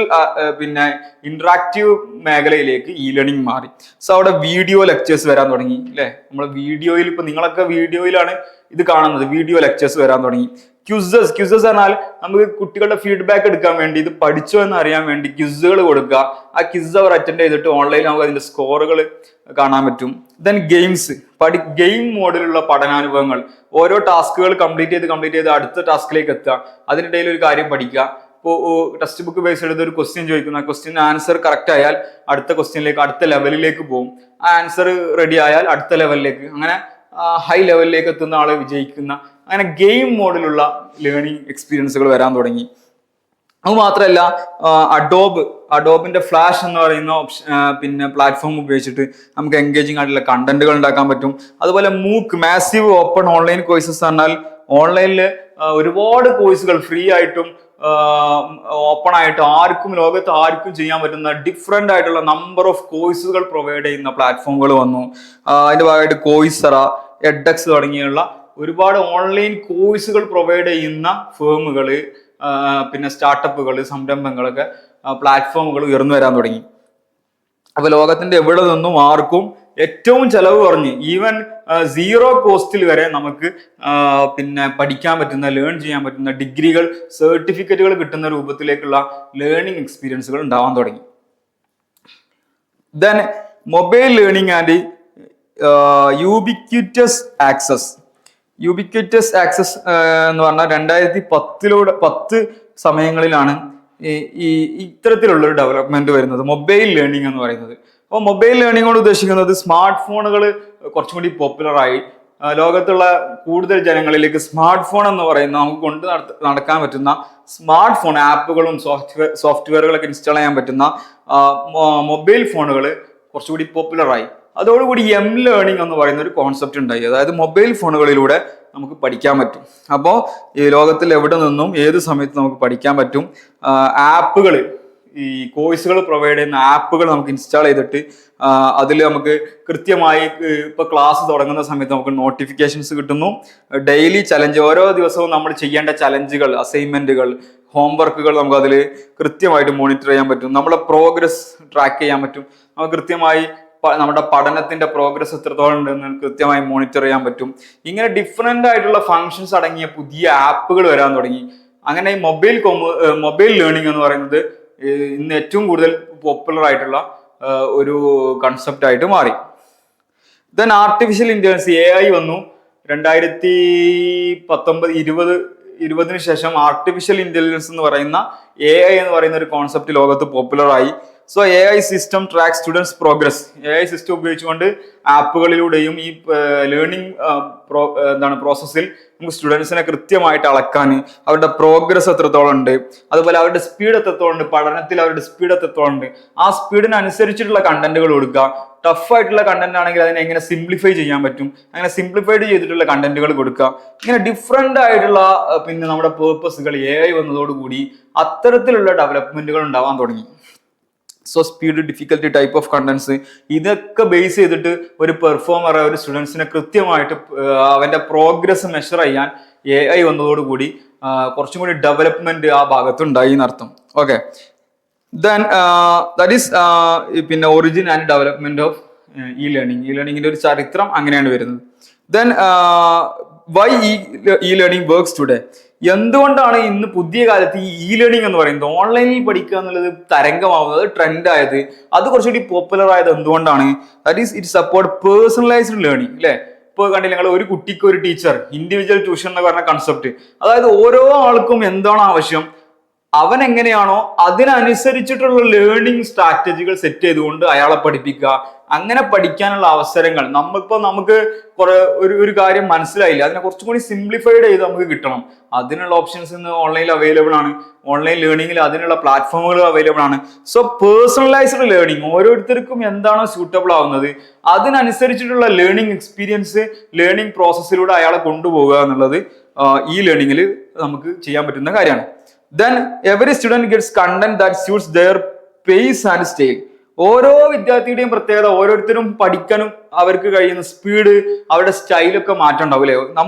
പിന്നെ ഇന്ററാക്റ്റീവ് മേഖലയിലേക്ക് ലേണിംഗ് മാറി. സോ അവിടെ വീഡിയോ ലെക്ചേഴ്സ് വരാൻ തുടങ്ങി അല്ലെ. നമ്മൾ വീഡിയോയിൽ, ഇപ്പൊ നിങ്ങളൊക്കെ വീഡിയോയിലാണ് ഇത് കാണുന്നത്, വീഡിയോ ലെക്ചേഴ്സ് വരാൻ തുടങ്ങി. ക്യൂസസ് പറഞ്ഞാൽ നമുക്ക് കുട്ടികളുടെ ഫീഡ്ബാക്ക് എടുക്കാൻ വേണ്ടി, ഇത് പഠിച്ചോ എന്ന് അറിയാൻ വേണ്ടി ക്യൂസുകൾ കൊടുക്കുക. ആ ക്യൂസ് അവർ അറ്റൻഡ് ചെയ്തിട്ട് ഓൺലൈനിൽ നമുക്ക് അതിന്റെ സ്കോറുകൾ കാണാൻ പറ്റും. ദെൻ ഗെയിംസ്, ഗെയിം മോഡിലുള്ള പഠനാനുഭവങ്ങൾ. ഓരോ ടാസ്കുകൾ കംപ്ലീറ്റ് ചെയ്ത് അടുത്ത ടാസ്കിലേക്ക് എത്തുക, അതിനിടയിൽ ഒരു കാര്യം പഠിക്കുക. ഇപ്പോൾ ടെക്സ്റ്റ് ബുക്ക് ബേസ് ചെയ്ത് ഒരു ക്വസ്റ്റ്യൻ ചോദിക്കുന്ന ക്വസ്റ്റ്യൻ ആൻസർ കറക്റ്റ് ആയാൽ അടുത്ത ക്വസ്റ്റ്യനിലേക്ക്, അടുത്ത ലെവലിലേക്ക് പോകും. ആ ആൻസർ റെഡി ആയാൽ അടുത്ത ലെവലിലേക്ക്, അങ്ങനെ ഹൈ ലെവലിലേക്ക് എത്തുന്ന ആളെ വിജയിക്കുന്ന, അങ്ങനെ ഗെയിം മോഡിലുള്ള ലേണിംഗ് എക്സ്പീരിയൻസുകൾ വരാൻ തുടങ്ങി. അത് മാത്രമല്ല, അഡോബിന്റെ ഫ്ലാഷ് എന്ന് പറയുന്ന പിന്നെ പ്ലാറ്റ്ഫോം ഉപയോഗിച്ചിട്ട് നമുക്ക് എൻഗേജിങ് ആയിട്ടുള്ള കണ്ടന്റുകൾ ഉണ്ടാക്കാൻ പറ്റും. അതുപോലെ മൂക്ക്, മാസീവ് ഓപ്പൺ ഓൺലൈൻ കോഴ്സസ് പറഞ്ഞാൽ ഓൺലൈനിൽ ഒരുപാട് കോഴ്സുകൾ ഫ്രീ ആയിട്ടും ഓപ്പൺ ആയിട്ട് ലോകത്ത് ആർക്കും ചെയ്യാൻ പറ്റുന്ന ഡിഫറെന്റ് ആയിട്ടുള്ള നമ്പർ ഓഫ് കോഴ്സുകൾ പ്രൊവൈഡ് ചെയ്യുന്ന പ്ലാറ്റ്ഫോമുകൾ വന്നു. അതിന്റെ ഭാഗമായിട്ട് കോഴ്സറ, എഡ്എക്സ് തുടങ്ങിയുള്ള ഒരുപാട് ഓൺലൈൻ കോഴ്സുകൾ പ്രൊവൈഡ് ചെയ്യുന്ന ഫേമുകൾ, പിന്നെ സ്റ്റാർട്ടപ്പുകൾ, സംരംഭങ്ങളൊക്കെ പ്ലാറ്റ്ഫോമുകൾ ഉയർന്നു വരാൻ തുടങ്ങി. അപ്പൊ ലോകത്തിന്റെ എവിടെ നിന്നും ആർക്കും ഏറ്റവും ചെലവ് കുറഞ്ഞ്, ഈവൻ 0 കോസ്റ്റിൽ വരെ നമുക്ക് പിന്നെ പഠിക്കാൻ പറ്റുന്ന, ലേൺ ചെയ്യാൻ പറ്റുന്ന ഡിഗ്രികൾ, സർട്ടിഫിക്കറ്റുകൾ കിട്ടുന്ന രൂപത്തിലേക്കുള്ള ലേണിംഗ് എക്സ്പീരിയൻസുകൾ ഉണ്ടാവാൻ തുടങ്ങി. Then mobile learning and ubiquitous access എന്ന് പറഞ്ഞാൽ 2010 സമയങ്ങളിലാണ് ഈ ഇത്തരത്തിലുള്ളൊരു ഡെവലപ്മെന്റ് വരുന്നത്, മൊബൈൽ ലേണിംഗ് എന്ന് പറയുന്നത്. അപ്പോൾ മൊബൈൽ ലേണിംഗോട് ഉദ്ദേശിക്കുന്നത് സ്മാർട്ട് ഫോണുകൾ കുറച്ചും കൂടി പോപ്പുലറായി ലോകത്തുള്ള കൂടുതൽ ജനങ്ങളിലേക്ക് സ്മാർട്ട് ഫോൺ എന്ന് പറയുന്ന നമുക്ക് കൊണ്ട് നടക്കാൻ പറ്റുന്ന സ്മാർട്ട് ഫോൺ ആപ്പുകളും സോഫ്റ്റ്വെയറുകളൊക്കെ ഇൻസ്റ്റാൾ ചെയ്യാൻ പറ്റുന്ന മൊബൈൽ ഫോണുകൾ കുറച്ചുകൂടി പോപ്പുലറായി. അതോടുകൂടി ലേണിംഗ് എന്ന് പറയുന്ന ഒരു കോൺസെപ്റ്റ് ഉണ്ടായി. അതായത് മൊബൈൽ ഫോണുകളിലൂടെ നമുക്ക് പഠിക്കാൻ പറ്റും. അപ്പോൾ ഈ ലോകത്തിൽ എവിടെ നിന്നും ഏത് സമയത്ത് നമുക്ക് പഠിക്കാൻ പറ്റും. ആപ്പുകൾ, ഈ കോഴ്സുകൾ പ്രൊവൈഡ് ചെയ്യുന്ന ആപ്പുകൾ നമുക്ക് ഇൻസ്റ്റാൾ ചെയ്തിട്ട് അതിൽ നമുക്ക് കൃത്യമായി ഇപ്പൊ ക്ലാസ് തുടങ്ങുന്ന സമയത്ത് നമുക്ക് നോട്ടിഫിക്കേഷൻസ് കിട്ടുന്നു. ഡെയിലി ചലഞ്ച്, ഓരോ ദിവസവും നമ്മൾ ചെയ്യേണ്ട ചലഞ്ചുകൾ, അസൈൻമെന്റുകൾ, ഹോംവർക്കുകൾ നമുക്ക് അതിൽ കൃത്യമായിട്ട് മോണിറ്റർ ചെയ്യാൻ പറ്റും. നമ്മളെ പ്രോഗ്രസ് ട്രാക്ക് ചെയ്യാൻ പറ്റും. നമുക്ക് കൃത്യമായി നമ്മുടെ പഠനത്തിന്റെ പ്രോഗ്രസ് എത്രത്തോളം ഉണ്ടെന്ന് കൃത്യമായി മോണിറ്റർ ചെയ്യാൻ പറ്റും. ഇങ്ങനെ ഡിഫറെന്റ് ആയിട്ടുള്ള ഫങ്ഷൻസ് അടങ്ങിയ പുതിയ ആപ്പുകൾ വരാൻ തുടങ്ങി. അങ്ങനെ ഈ മൊബൈൽ ലേണിംഗ് എന്ന് പറയുന്നത് ഇന്ന് ഏറ്റവും കൂടുതൽ പോപ്പുലർ ആയിട്ടുള്ള ഒരു കൺസെപ്റ്റ് ആയിട്ട് മാറി. ദെൻ ആർട്ടിഫിഷ്യൽ ഇന്റലിജൻസ്, AI വന്നു. 2019-20 ശേഷം ആർട്ടിഫിഷ്യൽ ഇന്റലിജൻസ് എന്ന് പറയുന്ന AI എന്ന് പറയുന്ന ഒരു കോൺസെപ്റ്റ് ലോകത്ത് പോപ്പുലർ ആയി. So AI system track students progress. AI system ഉപയോഗിച്ചുകൊണ്ട് ആപ്പുകളിലൂടെയും ഈ ലേണിംഗ് പ്രോസസ്സിൽ നമുക്ക് സ്റ്റുഡൻസിനെ കൃത്യമായിട്ട് അളക്കാൻ, അവരുടെ പ്രോഗ്രസ് എത്രത്തോളം ഉണ്ട്, അതുപോലെ അവരുടെ സ്പീഡ് എത്രത്തോളം ഉണ്ട്, പഠനത്തിൽ അവരുടെ സ്പീഡ് എത്രത്തോളം ഉണ്ട്, ആ സ്പീഡിനനുസരിച്ചിട്ടുള്ള കണ്ടന്റുകൾ കൊടുക്കുക. ടഫ് ആയിട്ടുള്ള കണ്ടന്റ് ആണെങ്കിൽ അതിനെ എങ്ങനെ സിംപ്ലിഫൈ ചെയ്യാൻ പറ്റും, അങ്ങനെ സിംപ്ലിഫൈഡ് ചെയ്തിട്ടുള്ള കണ്ടന്റുകൾ കൊടുക്കുക. ഇങ്ങനെ ഡിഫറെന്റ് ആയിട്ടുള്ള പിന്നെ നമ്മുടെ പേർപ്പസുകൾ AI വന്നതോടുകൂടി അത്തരത്തിലുള്ള ഡെവലപ്മെന്റുകൾ ഉണ്ടാവാൻ തുടങ്ങി. So speed, difficulty, type of contents, ഇതൊക്കെ ബേസ് ചെയ്തിട്ട് ഒരു പെർഫോമർ, ഒരു സ്റ്റുഡൻസിനെ കൃത്യമായിട്ട് അവന്റെ പ്രോഗ്രസ് മെഷർ ചെയ്യാൻ AI വന്നതോടുകൂടി കുറച്ചും കൂടി ഡെവലപ്മെന്റ് ആ ഭാഗത്ത് ഉണ്ടായി എന്നർത്ഥം. ഓക്കെ, ദെൻ ദാറ്റ് ഈസ് പിന്നെ origin and development of e learning. E ലേണിംഗിന്റെ ഒരു ചരിത്രം അങ്ങനെയാണ് വരുന്നത്. Then why e learning works today. എന്തുകൊണ്ടാണ് ഇന്ന് പുതിയ കാലത്ത് ഈ ഇ ലേണിംഗ് എന്ന് പറയുന്നത്, ഓൺലൈനിൽ പഠിക്കുക എന്നുള്ളത് തരംഗമാവുന്നത്, ട്രെൻഡ് ആയത്, അത് കുറച്ചുകൂടി പോപ്പുലർ ആയത് എന്തുകൊണ്ടാണ്? That is it support personalised learning അല്ലെ. ഇപ്പൊ കണ്ടില്ല നിങ്ങൾ, ഒരു കുട്ടിക്ക് ഒരു ടീച്ചർ, ഇൻഡിവിജ്വൽ ട്യൂഷൻ എന്ന് പറഞ്ഞ കൺസെപ്റ്റ്. അതായത് ഓരോ ആൾക്കും എന്താണ് ആവശ്യം, അവൻ എങ്ങനെയാണോ അതിനനുസരിച്ചിട്ടുള്ള ലേണിംഗ് സ്ട്രാറ്റജികൾ സെറ്റ് ചെയ്തുകൊണ്ട് അയാളെ പഠിപ്പിക്കുക. അങ്ങനെ പഠിക്കാനുള്ള അവസരങ്ങൾ നമുക്ക് കുറെ ഒരു കാര്യം മനസ്സിലായില്ല, അതിനെ കുറച്ചും കൂടി സിംപ്ലിഫൈഡ് ചെയ്ത് നമുക്ക് കിട്ടണം. അതിനുള്ള ഓപ്ഷൻസ് ഇന്ന് ഓൺലൈനിൽ അവൈലബിൾ ആണ്. ഓൺലൈൻ ലേണിംഗിൽ അതിനുള്ള പ്ലാറ്റ്ഫോമുകൾ അവൈലബിൾ ആണ്. സോ പേഴ്സണലൈസ്ഡ് ലേണിംഗ്, ഓരോരുത്തർക്കും എന്താണോ സ്യൂട്ടബിൾ ആവുന്നത് അതിനനുസരിച്ചിട്ടുള്ള ലേണിംഗ് എക്സ്പീരിയൻസ്, ലേണിംഗ് പ്രോസസ്സിലൂടെ അയാളെ കൊണ്ടുപോകുക എന്നുള്ളത് ഈ ലേണിംഗിൽ നമുക്ക് ചെയ്യാൻ പറ്റുന്ന കാര്യമാണ്. Then every student gets content that suits their pace and style. ഓരോ വിദ്യാർത്ഥിയുടെയും പ്രത്യേകത, ഓരോരുത്തരും പഠിക്കാനും അവർക്ക് കഴിയുന്ന സ്പീഡ്, അവരുടെ സ്റ്റൈലൊക്കെ മാറ്റം ഉണ്ടാവില്ലേ.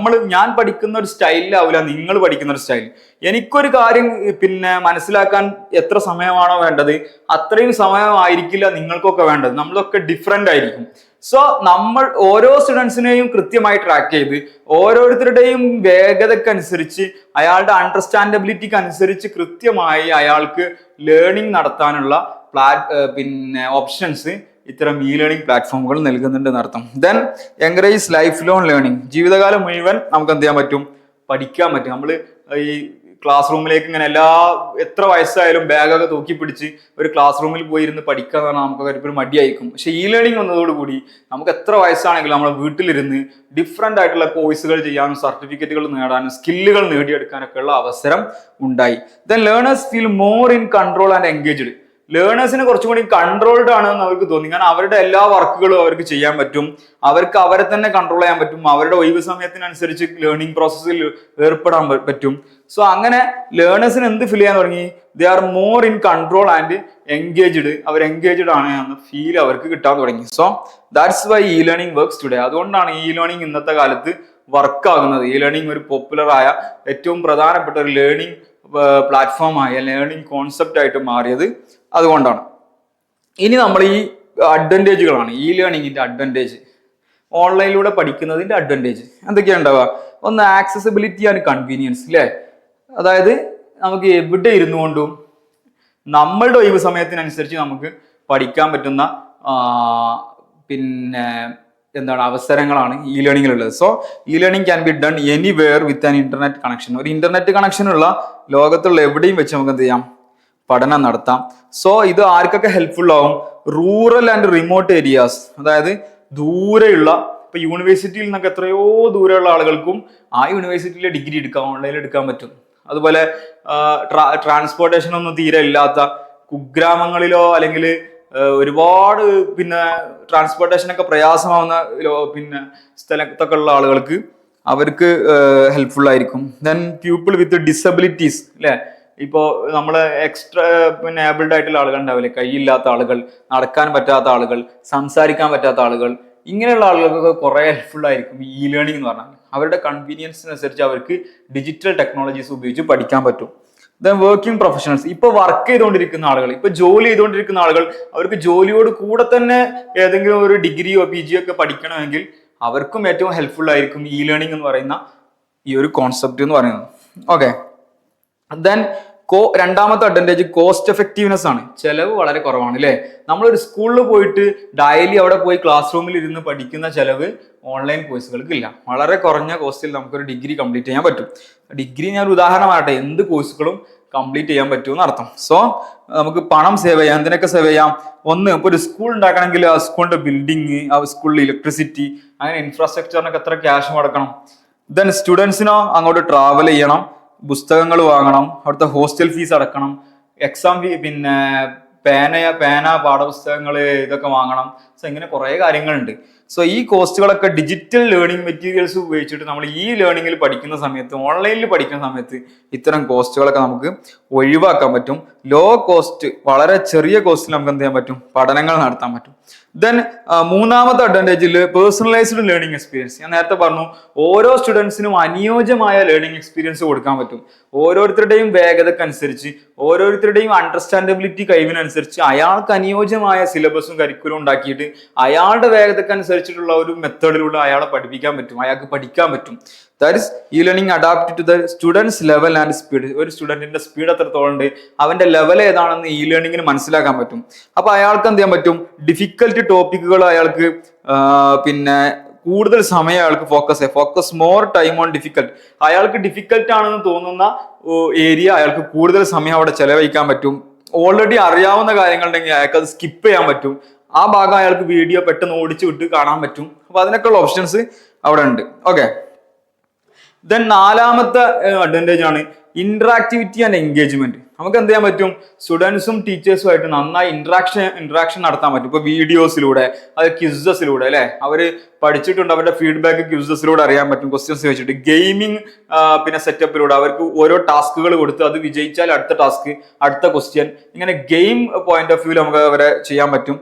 ഞാൻ പഠിക്കുന്ന ഒരു സ്റ്റൈലിലാവില്ല നിങ്ങൾ പഠിക്കുന്ന ഒരു സ്റ്റൈൽ. എനിക്കൊരു കാര്യം പിന്നെ മനസ്സിലാക്കാൻ എത്ര സമയമാണോ വേണ്ടത് അത്രയും സമയമായിരിക്കില്ല നിങ്ങൾക്കൊക്കെ വേണ്ടത്. നമ്മളൊക്കെ ഡിഫറെന്റ് ആയിരിക്കും. സോ നമ്മൾ ഓരോ സ്റ്റുഡൻസിനെയും കൃത്യമായി ട്രാക്ക് ചെയ്ത് ഓരോരുത്തരുടെയും വേഗതക്കനുസരിച്ച് അയാളുടെ അണ്ടർസ്റ്റാൻഡബിലിറ്റിക്ക് അനുസരിച്ച് കൃത്യമായി അയാൾക്ക് ലേണിംഗ് നടത്താനുള്ള പിന്നെ ഓപ്ഷൻസ് ഇത്തരം ഇ ലേണിംഗ് പ്ലാറ്റ്ഫോമുകൾ നൽകുന്നുണ്ട് എന്നർത്ഥം. Then encourage life long learning. ജീവിതകാലം മുഴുവൻ നമുക്ക് എന്ത് ചെയ്യാൻ പറ്റും, പഠിക്കാൻ പറ്റും. നമ്മൾ ഈ ക്ലാസ് റൂമിലേക്ക് ഇങ്ങനെ എത്ര വയസ്സായാലും ബാഗൊക്കെ തൂക്കി പിടിച്ച് ഒരു ക്ലാസ് റൂമിൽ പോയി ഇരുന്ന് പഠിക്കുക എന്ന് പറഞ്ഞാൽ നമുക്ക് ഒരു മടിയായിരിക്കും. പക്ഷെ ഇ ലേണിംഗ് വന്നതോടുകൂടി നമുക്ക് എത്ര വയസ്സാണെങ്കിലും നമ്മളെ വീട്ടിലിരുന്ന് ഡിഫറെന്റ് ആയിട്ടുള്ള കോഴ്സുകൾ ചെയ്യാനും സർട്ടിഫിക്കറ്റുകൾ നേടാനും സ്കില്ലുകൾ നേടിയെടുക്കാനൊക്കെ ഉള്ള അവസരം ഉണ്ടായി. Then learners feel more in control and engaged. ലേണേഴ്സിന് കുറച്ചും കൂടി കൺട്രോൾഡ് ആണെന്ന് അവർക്ക് തോന്നി. കാരണം അവരുടെ എല്ലാ വർക്കുകളും അവർക്ക് ചെയ്യാൻ പറ്റും, അവർക്ക് അവരെ തന്നെ കൺട്രോൾ ചെയ്യാൻ പറ്റും, അവരുടെ ഒഴിവ് സമയത്തിനനുസരിച്ച് ലേണിംഗ് പ്രോസസ്സിൽ ഏർപ്പെടാൻ പറ്റും. സോ അങ്ങനെ ലേണേഴ്സിന് എന്ത് ഫീൽ ചെയ്യാൻ തുടങ്ങി, they are more in control and engaged. അവർ എൻഗേജ്ഡ് ആണ് എന്ന ഫീൽ അവർക്ക് കിട്ടാൻ തുടങ്ങി. So that's why e learning works today. അതുകൊണ്ടാണ് ഇ ലേണിംഗ് ഇന്നത്തെ കാലത്ത് വർക്ക് ആകുന്നത്. ഇ ലേണിംഗ് ഒരു പോപ്പുലർ ആയ ഏറ്റവും പ്രധാനപ്പെട്ട ഒരു ലേണിംഗ് പ്ലാറ്റ്ഫോമായ ലേണിംഗ് കോൺസെപ്റ്റ് ആയിട്ട് മാറിയത് അതുകൊണ്ടാണ്. ഇനി നമ്മൾ ഈ അഡ്വാൻറ്റേജുകളാണ്, ഇ ലേണിംഗിന്റെ അഡ്വാൻറ്റേജ്, ഓൺലൈനിലൂടെ പഠിക്കുന്നതിന്റെ അഡ്വാൻറ്റേജ് എന്തൊക്കെയാണ് ഉണ്ടാവുക? ഒന്ന് ആക്സസിബിലിറ്റി ആൻഡ് കൺവീനിയൻസ് അല്ലേ. അതായത് നമുക്ക് എവിടെ ഇരുന്നു കൊണ്ടും നമ്മളുടെ ഒഴിവ് സമയത്തിനനുസരിച്ച് നമുക്ക് പഠിക്കാൻ പറ്റുന്ന പിന്നെ അവസരങ്ങളാണ് ഇ ലേണിംഗിലുള്ളത്. So e learning can be done anywhere with an internet connection. ഒരു ഇന്റർനെറ്റ് കണക്ഷൻ ഉള്ള ലോകത്തുള്ള എവിടെയും വെച്ച് നമുക്ക് എന്ത് ചെയ്യാം, പഠനം നടത്താം. സോ ഇത് ആർക്കൊക്കെ ഹെൽപ്ഫുൾ ആവും? റൂറൽ ആൻഡ് റിമോട്ട് ഏരിയാസ്, അതായത് ദൂരെയുള്ള, ഇപ്പൊ യൂണിവേഴ്സിറ്റിയിൽ നിന്നൊക്കെ എത്രയോ ദൂരെയുള്ള ആളുകൾക്കും ആ യൂണിവേഴ്സിറ്റിയിലെ ഡിഗ്രി എടുക്കാം, ഓൺലൈനിൽ എടുക്കാൻ പറ്റും. അതുപോലെ ട്രാൻസ്പോർട്ടേഷൻ ഒന്നും തീരെ ഇല്ലാത്ത കുഗ്രാമങ്ങളിലോ അല്ലെങ്കിൽ ഒരുപാട് ട്രാൻസ്പോർട്ടേഷനൊക്കെ പ്രയാസമാവുന്ന സ്ഥലത്തൊക്കെ ഉള്ള ആളുകൾക്ക് അവർക്ക് ഹെൽപ്ഫുൾ ആയിരിക്കും. ദെൻ പീപ്പിൾ വിത്ത് ഡിസബിലിറ്റീസ് അല്ലെ. ഇപ്പോൾ നമ്മൾ എക്സ്ട്രാ ഏബിൾഡ് ആയിട്ടുള്ള ആളുകൾ ഉണ്ടാവില്ലേ, കൈയില്ലാത്ത ആളുകൾ, നടക്കാൻ പറ്റാത്ത ആളുകൾ, സംസാരിക്കാൻ പറ്റാത്ത ആളുകൾ, ഇങ്ങനെയുള്ള ആളുകൾക്കൊക്കെ കുറെ ഹെൽപ്ഫുൾ ആയിരിക്കും ഇ ലേണിംഗ് എന്ന് പറഞ്ഞാൽ. അവരുടെ കൺവീനിയൻസിനനുസരിച്ച് അവർക്ക് ഡിജിറ്റൽ ടെക്നോളജീസ് ഉപയോഗിച്ച് പഠിക്കാൻ പറ്റും. ദെൻ വർക്കിംഗ് പ്രൊഫഷണൽസ്, ഇപ്പൊ വർക്ക് ചെയ്തുകൊണ്ടിരിക്കുന്ന ആളുകൾ, ഇപ്പൊ ജോലി ചെയ്തുകൊണ്ടിരിക്കുന്ന ആളുകൾ, അവർക്ക് ജോലിയോട് കൂടെ തന്നെ ഏതെങ്കിലും ഒരു ഡിഗ്രിയോ PG ഒക്കെ പഠിക്കണമെങ്കിൽ അവർക്കും ഏറ്റവും ഹെൽപ്ഫുൾ ആയിരിക്കും ഇ ലേണിംഗ് എന്ന് പറയുന്ന ഈ ഒരു കോൺസെപ്റ്റ് എന്ന് പറയുന്നത്. ഓക്കെ. ദെൻ രണ്ടാമത്തെ അഡ്വാൻറ്റേജ് കോസ്റ്റ് എഫക്റ്റീവ്നെസ് ആണ്. ചെലവ് വളരെ കുറവാണ് അല്ലേ. നമ്മളൊരു സ്കൂളിൽ പോയിട്ട് ഡെയിലി അവിടെ പോയി ക്ലാസ് റൂമിൽ ഇരുന്ന് പഠിക്കുന്ന ചെലവ് ഓൺലൈൻ കോഴ്സുകൾക്ക് ഇല്ല. വളരെ കുറഞ്ഞ കോസ്റ്റിൽ നമുക്കൊരു ഡിഗ്രി കംപ്ലീറ്റ് ചെയ്യാൻ പറ്റും. ഡിഗ്രി ഞാൻ ഒരു ഉദാഹരണമാകട്ടെ, എന്ത് കോഴ്സുകളും കംപ്ലീറ്റ് ചെയ്യാൻ പറ്റുമെന്ന് അർത്ഥം. സോ നമുക്ക് പണം സേവ് ചെയ്യാം. എന്തിനൊക്കെ സേവ് ചെയ്യാം? ഒന്ന്, ഇപ്പൊ ഒരു സ്കൂൾ ഉണ്ടാക്കണമെങ്കിൽ ആ സ്കൂളിന്റെ ബിൽഡിങ്, ആ സ്കൂളിൽ ഇലക്ട്രിസിറ്റി, അങ്ങനെ ഇൻഫ്രാസ്ട്രക്ചറിനൊക്കെ എത്ര ക്യാഷ് മുടക്കണം. ദെൻ സ്റ്റുഡൻസിനോ അങ്ങോട്ട് ട്രാവൽ ചെയ്യണം, പുസ്തകങ്ങൾ വാങ്ങണം, അവിടുത്തെ ഹോസ്റ്റൽ ഫീസ് അടക്കണം, എക്സാം ഫീ, പേന പാഠപുസ്തകങ്ങൾ, ഇതൊക്കെ വാങ്ങണം. സോ ഇങ്ങനെ കുറേ കാര്യങ്ങളുണ്ട്. സോ ഈ കോസ്റ്റുകളൊക്കെ ഡിജിറ്റൽ ലേണിംഗ് മെറ്റീരിയൽസ് ഉപയോഗിച്ചിട്ട് നമ്മൾ ഈ ലേണിംഗിൽ പഠിക്കുന്ന സമയത്ത്, ഓൺലൈനിൽ പഠിക്കുന്ന സമയത്ത് ഇത്തരം കോസ്റ്റുകളൊക്കെ നമുക്ക് ഒഴിവാക്കാൻ പറ്റും. ലോ കോസ്റ്റ്, വളരെ ചെറിയ കോസ്റ്റിൽ നമുക്ക് എന്ത് ചെയ്യാൻ പറ്റും, പഠനങ്ങൾ നടത്താൻ പറ്റും. ദെൻ മൂന്നാമത്തെ അഡ്വാൻറ്റേജിൽ പേഴ്സണലൈസ്ഡ് ലേണിംഗ് എക്സ്പീരിയൻസ്. ഞാൻ നേരത്തെ പറഞ്ഞു, ഓരോ സ്റ്റുഡൻസിനും അനുയോജ്യമായ ലേണിംഗ് എക്സ്പീരിയൻസ് കൊടുക്കാൻ പറ്റും. ഓരോരുത്തരുടെയും വേഗതക്കനുസരിച്ച്, ഓരോരുത്തരുടെയും അണ്ടർസ്റ്റാൻഡബിലിറ്റി കഴിവിനനുസരിച്ച് അയാൾക്ക് അനുയോജ്യമായ സിലബസും കരിക്കുലം ഉണ്ടാക്കിയിട്ട് അയാളുടെ വേഗതക്കനുസരിച്ചിട്ടുള്ള ഒരു മെത്തേഡിലൂടെ അയാളെ പഠിപ്പിക്കാൻ പറ്റും, അയാൾക്ക് പഠിക്കാൻ പറ്റും. That is e learning adapt to the students level and speed. ഒരു സ്റ്റുഡന്റിന്റെ സ്പീഡ് എത്രത്തോളം ഉണ്ട്, അവന്റെ ലെവൽ ഏതാണെന്ന് ഇ ലേണിംഗിന് മനസ്സിലാക്കാൻ പറ്റും. അപ്പൊ അയാൾക്ക് എന്ത് ചെയ്യാൻ പറ്റും, ഡിഫിക്കൽട്ട് ടോപ്പിക്കുകൾ അയാൾക്ക് പിന്നെ കൂടുതൽ സമയം അയാൾക്ക് focus more time on difficult. അയാൾക്ക് ഡിഫിക്കൽട്ട് ആണെന്ന് തോന്നുന്ന ഏരിയ അയാൾക്ക് കൂടുതൽ സമയം അവിടെ ചെലവഴിക്കാൻ പറ്റും. ഓൾറെഡി അറിയാവുന്ന കാര്യങ്ങളുണ്ടെങ്കിൽ അയാൾക്ക് അത് സ്കിപ്പ് ചെയ്യാൻ പറ്റും. ആ ഭാഗം അയാൾക്ക് വീഡിയോ പെട്ടെന്ന് ഓടിച്ചു വിട്ട് കാണാൻ പറ്റും. അപ്പൊ അതിനൊക്കെയുള്ള ഓപ്ഷൻസ് അവിടെ ഉണ്ട്. ഓക്കെ, ദെൻ നാലാമത്തെ അഡ്വാൻറ്റേജ് ആണ് ഇന്ററാക്ടിവിറ്റി ആൻഡ് എൻഗേജ്മെന്റ്. നമുക്ക് എന്ത് ചെയ്യാൻ പറ്റും, സ്റ്റുഡൻസും ടീച്ചേഴ്സുമായിട്ട് നന്നായി ഇന്ററാക്ഷൻ നടത്താൻ പറ്റും. ഇപ്പൊ വീഡിയോസിലൂടെ, അത് ക്വിസസിലൂടെ അല്ലെ, അവര് പഠിച്ചിട്ടുണ്ട്, അവരുടെ ഫീഡ്ബാക്ക് ക്വിസസിലൂടെ അറിയാൻ പറ്റും. ക്വസ്റ്റ്യൻസ് വെച്ചിട്ട് ഗെയിമിംഗ് പിന്നെ സെറ്റപ്പിലൂടെ അവർക്ക് ഓരോ ടാസ്കുകൾ കൊടുത്ത് അത് വിജയിച്ചാൽ അടുത്ത ടാസ്ക്, അടുത്ത ക്വസ്റ്റ്യൻ, ഇങ്ങനെ ഗെയിം പോയിന്റ് ഓഫ് വ്യൂ നമുക്ക് അവരെ ചെയ്യാൻ പറ്റും.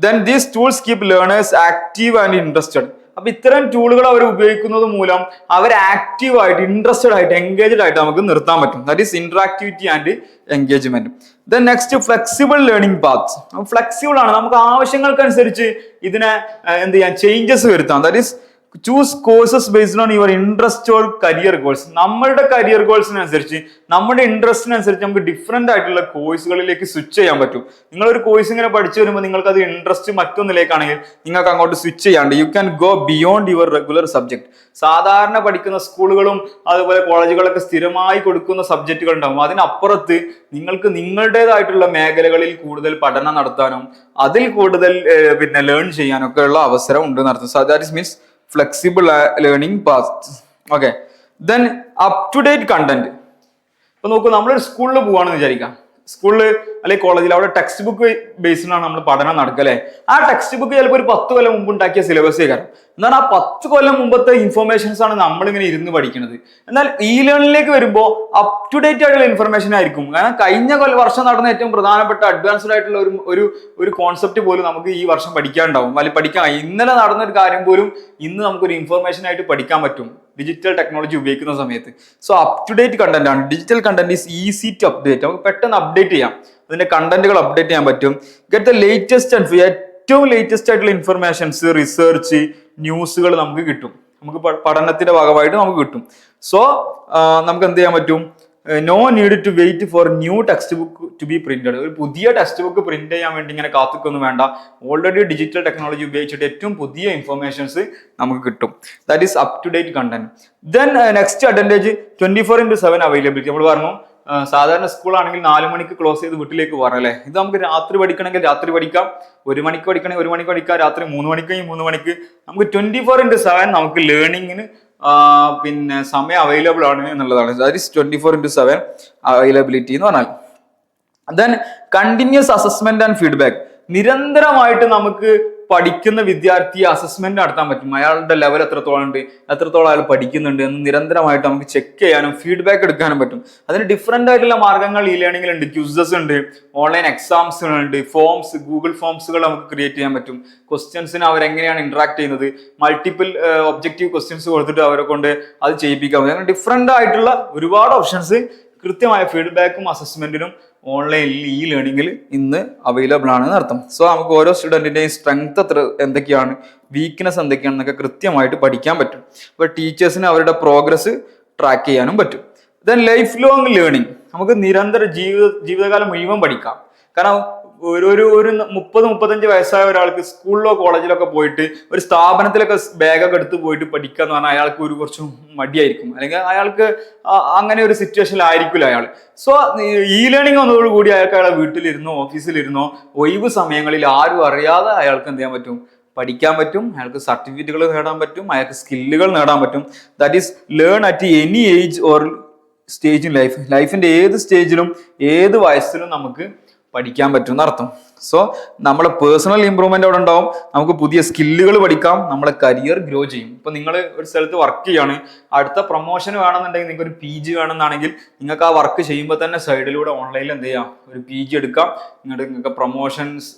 Then these tools keep learners active and interested. അപ്പൊ ഇത്തരം ടൂളുകൾ അവർ ഉപയോഗിക്കുന്നത് മൂലം അവർ ആക്റ്റീവ് ആയിട്ട്, ഇൻട്രസ്റ്റഡ് ആയിട്ട്, എൻഗേജ്ഡ് ആയിട്ട് നമുക്ക് നിർത്താൻ പറ്റും. That is ഇന്ററാക്ടിവിറ്റി and engagement. Then next flexible learning paths. Flexible ആണ്, നമുക്ക് ആവശ്യങ്ങൾക്കനുസരിച്ച് ഇതിനെ എന്ത് ചെയ്യാം, ചേഞ്ചസ് വരുത്താം. That is choose courses based on your interest or career goals. നമ്മളുടെ കരിയർ ഗോൾസിനനുസരിച്ച്, നമ്മുടെ ഇൻട്രസ്റ്റിനനുസരിച്ച് നമുക്ക് ഡിഫറെന്റ് ആയിട്ടുള്ള കോഴ്സുകളിലേക്ക് സ്വിച്ച് ചെയ്യാൻ പറ്റും. നിങ്ങളൊരു കോഴ്സ് ഇങ്ങനെ പഠിച്ചു വരുമ്പോൾ നിങ്ങൾക്ക് അത് ഇൻട്രസ്റ്റ് മറ്റൊന്നിലേക്കാണെങ്കിൽ നിങ്ങൾക്ക് അങ്ങോട്ട് സ്വിച്ച് ചെയ്യാണ്ട് you can go beyond your regular subject. സാധാരണ പഠിക്കുന്ന സ്കൂളുകളും അതുപോലെ കോളേജുകളൊക്കെ സ്ഥിരമായി കൊടുക്കുന്ന സബ്ജക്റ്റുകൾ ഉണ്ടാവും. അതിനപ്പുറത്ത് നിങ്ങൾക്ക് നിങ്ങളുടേതായിട്ടുള്ള മേഖലകളിൽ കൂടുതൽ പഠനം നടത്താനും അതിൽ കൂടുതൽ പിന്നെ ലേൺ ചെയ്യാനും ഒക്കെ ഉള്ള അവസരം ഉണ്ട് നടത്തും. So that is means flexible learning paths. Okay, then up to date content. ഇപ്പൊ നോക്കൂ, നമ്മളൊരു സ്കൂളിൽ പോവാണെന്ന് വിചാരിക്കാം. സ്കൂളിൽ അല്ലെങ്കിൽ കോളേജിൽ അവിടെ ടെക്സ്റ്റ് ബുക്ക് ബേസിലാണ് നമ്മൾ പഠനം നടക്കുക അല്ലെ. ആ ടെക്സ്റ്റ് ബുക്ക് ചിലപ്പോൾ ഒരു 10 കൊല്ലം മുമ്പ് ഉണ്ടാക്കിയ സിലബസ് കാരണം, എന്നാൽ ആ 10 കൊല്ലം മുമ്പത്തെ ഇൻഫർമേഷൻസ് ആണ് നമ്മളിങ്ങനെ ഇരുന്ന് പഠിക്കുന്നത്. എന്നാൽ ഇ ലേണിംഗിലേക്ക് വരുമ്പോൾ അപ് ടു ഡേറ്റ് ആയിട്ടുള്ള ഇൻഫർമേഷൻ ആയിരിക്കും. കാരണം കഴിഞ്ഞ വർഷം നടന്ന ഏറ്റവും പ്രധാനപ്പെട്ട അഡ്വാൻസ്ഡ് ആയിട്ടുള്ള ഒരു കോൺസെപ്റ്റ് പോലും നമുക്ക് ഈ വർഷം പഠിക്കാനുണ്ടാവും, അല്ലെങ്കിൽ പഠിക്കാൻ ഇന്നലെ നടന്ന ഒരു കാര്യം പോലും ഇന്ന് നമുക്കൊരു ഇൻഫർമേഷൻ ആയിട്ട് പഠിക്കാൻ പറ്റും ഡിജിറ്റൽ ടെക്നോളജി ഉപയോഗിക്കുന്ന സമയത്ത്. So up to date content ആണ്. Digital content is easy to update. നമുക്ക് പെട്ടെന്ന് അപ്ഡേറ്റ് ചെയ്യാം, അതിന്റെ കണ്ടന്റുകൾ അപ്ഡേറ്റ് ചെയ്യാൻ പറ്റും. ഗെറ്റ് ദ ലേറ്റസ്റ്റ് ആൻഡ് ഏറ്റവും ലേറ്റസ്റ്റ് ആയിട്ടുള്ള ഇൻഫർമേഷൻസ്, റിസർച്ച്, ന്യൂസുകൾ നമുക്ക് കിട്ടും. നമുക്ക് പഠനത്തിന്റെ ഭാഗമായിട്ട് നമുക്ക് കിട്ടും. സോ നമുക്ക് എന്ത് ചെയ്യാൻ പറ്റും, no need to wait for new textbook to be printed. ഒരു പുതിയ ടെക്സ്റ്റ് ബുക്ക് പ്രിന്റ് ചെയ്യാൻ വേണ്ടി ഇങ്ങനെ കാത്തിക്കൊന്നും വേണ്ട. ഓൾറെഡി ഡിജിറ്റൽ ടെക്നോളജി ഉപയോഗിച്ചിട്ട് ഏറ്റവും പുതിയ ഇൻഫർമേഷൻസ് നമുക്ക് കിട്ടും. That is up to date content. Then next advantage 24/7 availability. നമ്മൾ പറഞ്ഞു, സാധാരണ സ്കൂളാണെങ്കിൽ 4 മണിക്ക് ക്ലോസ് ചെയ്ത് വീട്ടിലേക്ക് പോകാം അല്ലെ. ഇത് നമുക്ക് രാത്രി പഠിക്കണമെങ്കിൽ രാത്രി പഠിക്കാം, 1 മണിക്ക് പഠിക്കണമെങ്കിൽ 1 മണിക്ക് പഠിക്കാം, രാത്രി 3 മണിക്കെങ്കിൽ 3 മണിക്ക്. നമുക്ക് 24/7 നമുക്ക് ലേണിങ്ങിന് പിന്നെ സമയം അവൈലബിൾ ആണ് എന്നുള്ളതാണ്. ദാറ്റ് ഈസ് 24/7 അവൈലബിലിറ്റി എന്ന് പറഞ്ഞാൽ. Then continuous assessment and feedback. നിരന്തരമായിട്ട് നമുക്ക് പഠിക്കുന്ന വിദ്യാർത്ഥിയെ അസസ്മെന്റ് നടത്താൻ പറ്റും. അയാളുടെ ലെവൽ എത്രത്തോളം ഉണ്ട്, എത്രത്തോളം അയാൾ പഠിക്കുന്നുണ്ട് എന്ന് നിരന്തരമായിട്ട് നമുക്ക് ചെക്ക് ചെയ്യാനും ഫീഡ്ബാക്ക് എടുക്കാനും പറ്റും. അതിന് ഡിഫറെന്റ് ആയിട്ടുള്ള മാർഗ്ഗങ്ങൾ ഈ ലേണിംഗിൽ ഉണ്ട്. ക്വിസസ് ഉണ്ട്, ഓൺലൈൻ എക്സാംസുകളുണ്ട്, ഫോംസ്, ഗൂഗിൾ ഫോംസുകൾ നമുക്ക് ക്രിയേറ്റ് ചെയ്യാൻ പറ്റും. ക്വസ്റ്റ്യൻസിന് അവരെങ്ങനെയാണ് ഇന്ററാക്ട് ചെയ്യുന്നത്, മൾട്ടിപ്പിൾ ഒബ്ജക്റ്റീവ് ക്വസ്റ്റ്യൻസ് കൊടുത്തിട്ട് അവരെ കൊണ്ട് അത് ചെയ്യിപ്പിക്കാൻ പറ്റും. അങ്ങനെ ഡിഫറെന്റ് ആയിട്ടുള്ള ഒരുപാട് ഓപ്ഷൻസ് കൃത്യമായ ഫീഡ്ബാക്കും അസസ്മെന്റിനും ഓൺലൈനിൽ ഈ ലേണിംഗിൽ ഇന്ന് അവൈലബിൾ ആണെന്ന് അർത്ഥം. സോ നമുക്ക് ഓരോ സ്റ്റുഡന്റിന്റെയും സ്ട്രെങ്ത് എന്തൊക്കെയാണ്, വീക്ക്നെസ് എന്തൊക്കെയാണെന്നൊക്കെ കൃത്യമായിട്ട് പഠിക്കാൻ പറ്റും. അപ്പോൾ ടീച്ചേഴ്സിന് അവരുടെ പ്രോഗ്രസ് ട്രാക്ക് ചെയ്യാനും പറ്റും. Then life long learning. നമുക്ക് നിരന്തര ജീവിതകാലം മുഴുവൻ പഠിക്കാം. കാരണം ഒരു 30-35 വയസ്സായ ഒരാൾക്ക് സ്കൂളിലോ കോളേജിലൊക്കെ പോയിട്ട് ഒരു സ്ഥാപനത്തിലൊക്കെ ബാഗൊക്കെ എടുത്ത് പോയിട്ട് പഠിക്കുക എന്ന് പറഞ്ഞാൽ അയാൾക്ക് കുറച്ച് മടിയായിരിക്കും, അല്ലെങ്കിൽ അയാൾക്ക് അങ്ങനെ ഒരു സിറ്റുവേഷനിലായിരിക്കില്ല അയാൾ. സോ ഈ ലേണിംഗ് വന്നതോടുകൂടി അയാൾക്ക് അയാളെ വീട്ടിലിരുന്നോ ഓഫീസിലിരുന്നോ ഒഴിവ് സമയങ്ങളിൽ ആരും അറിയാതെ അയാൾക്ക് എന്ത് ചെയ്യാൻ പറ്റും, പഠിക്കാൻ പറ്റും. അയാൾക്ക് സർട്ടിഫിക്കറ്റുകൾ നേടാൻ പറ്റും, അയാൾക്ക് സ്കില്ലുകൾ നേടാൻ പറ്റും. That is learn at any age or stage in life. ലൈഫിന്റെ ഏത് സ്റ്റേജിലും ഏത് വയസ്സിലും നമുക്ക് പഠിക്കാൻ പറ്റും എന്നർത്ഥം. സോ നമ്മളെ പേഴ്സണൽ ഇമ്പ്രൂവ്മെന്റ് അവിടെ ഉണ്ടാവും, നമുക്ക് പുതിയ സ്കില്ലുകൾ പഠിക്കാം, നമ്മളെ കരിയർ ഗ്രോ ചെയ്യും. ഇപ്പൊ നിങ്ങൾ ഒരു സ്ഥലത്ത് വർക്ക് ചെയ്യാണ്, അടുത്ത പ്രൊമോഷൻ വേണമെന്നുണ്ടെങ്കിൽ നിങ്ങൾക്ക് ഒരു PG വേണമെന്നാണെങ്കിൽ നിങ്ങൾക്ക് ആ വർക്ക് ചെയ്യുമ്പോൾ തന്നെ സൈഡിലൂടെ ഓൺലൈനിൽ എന്ത് ചെയ്യാം, ഒരു PG എടുക്കാം. നിങ്ങൾക്ക് പ്രൊമോഷൻസ്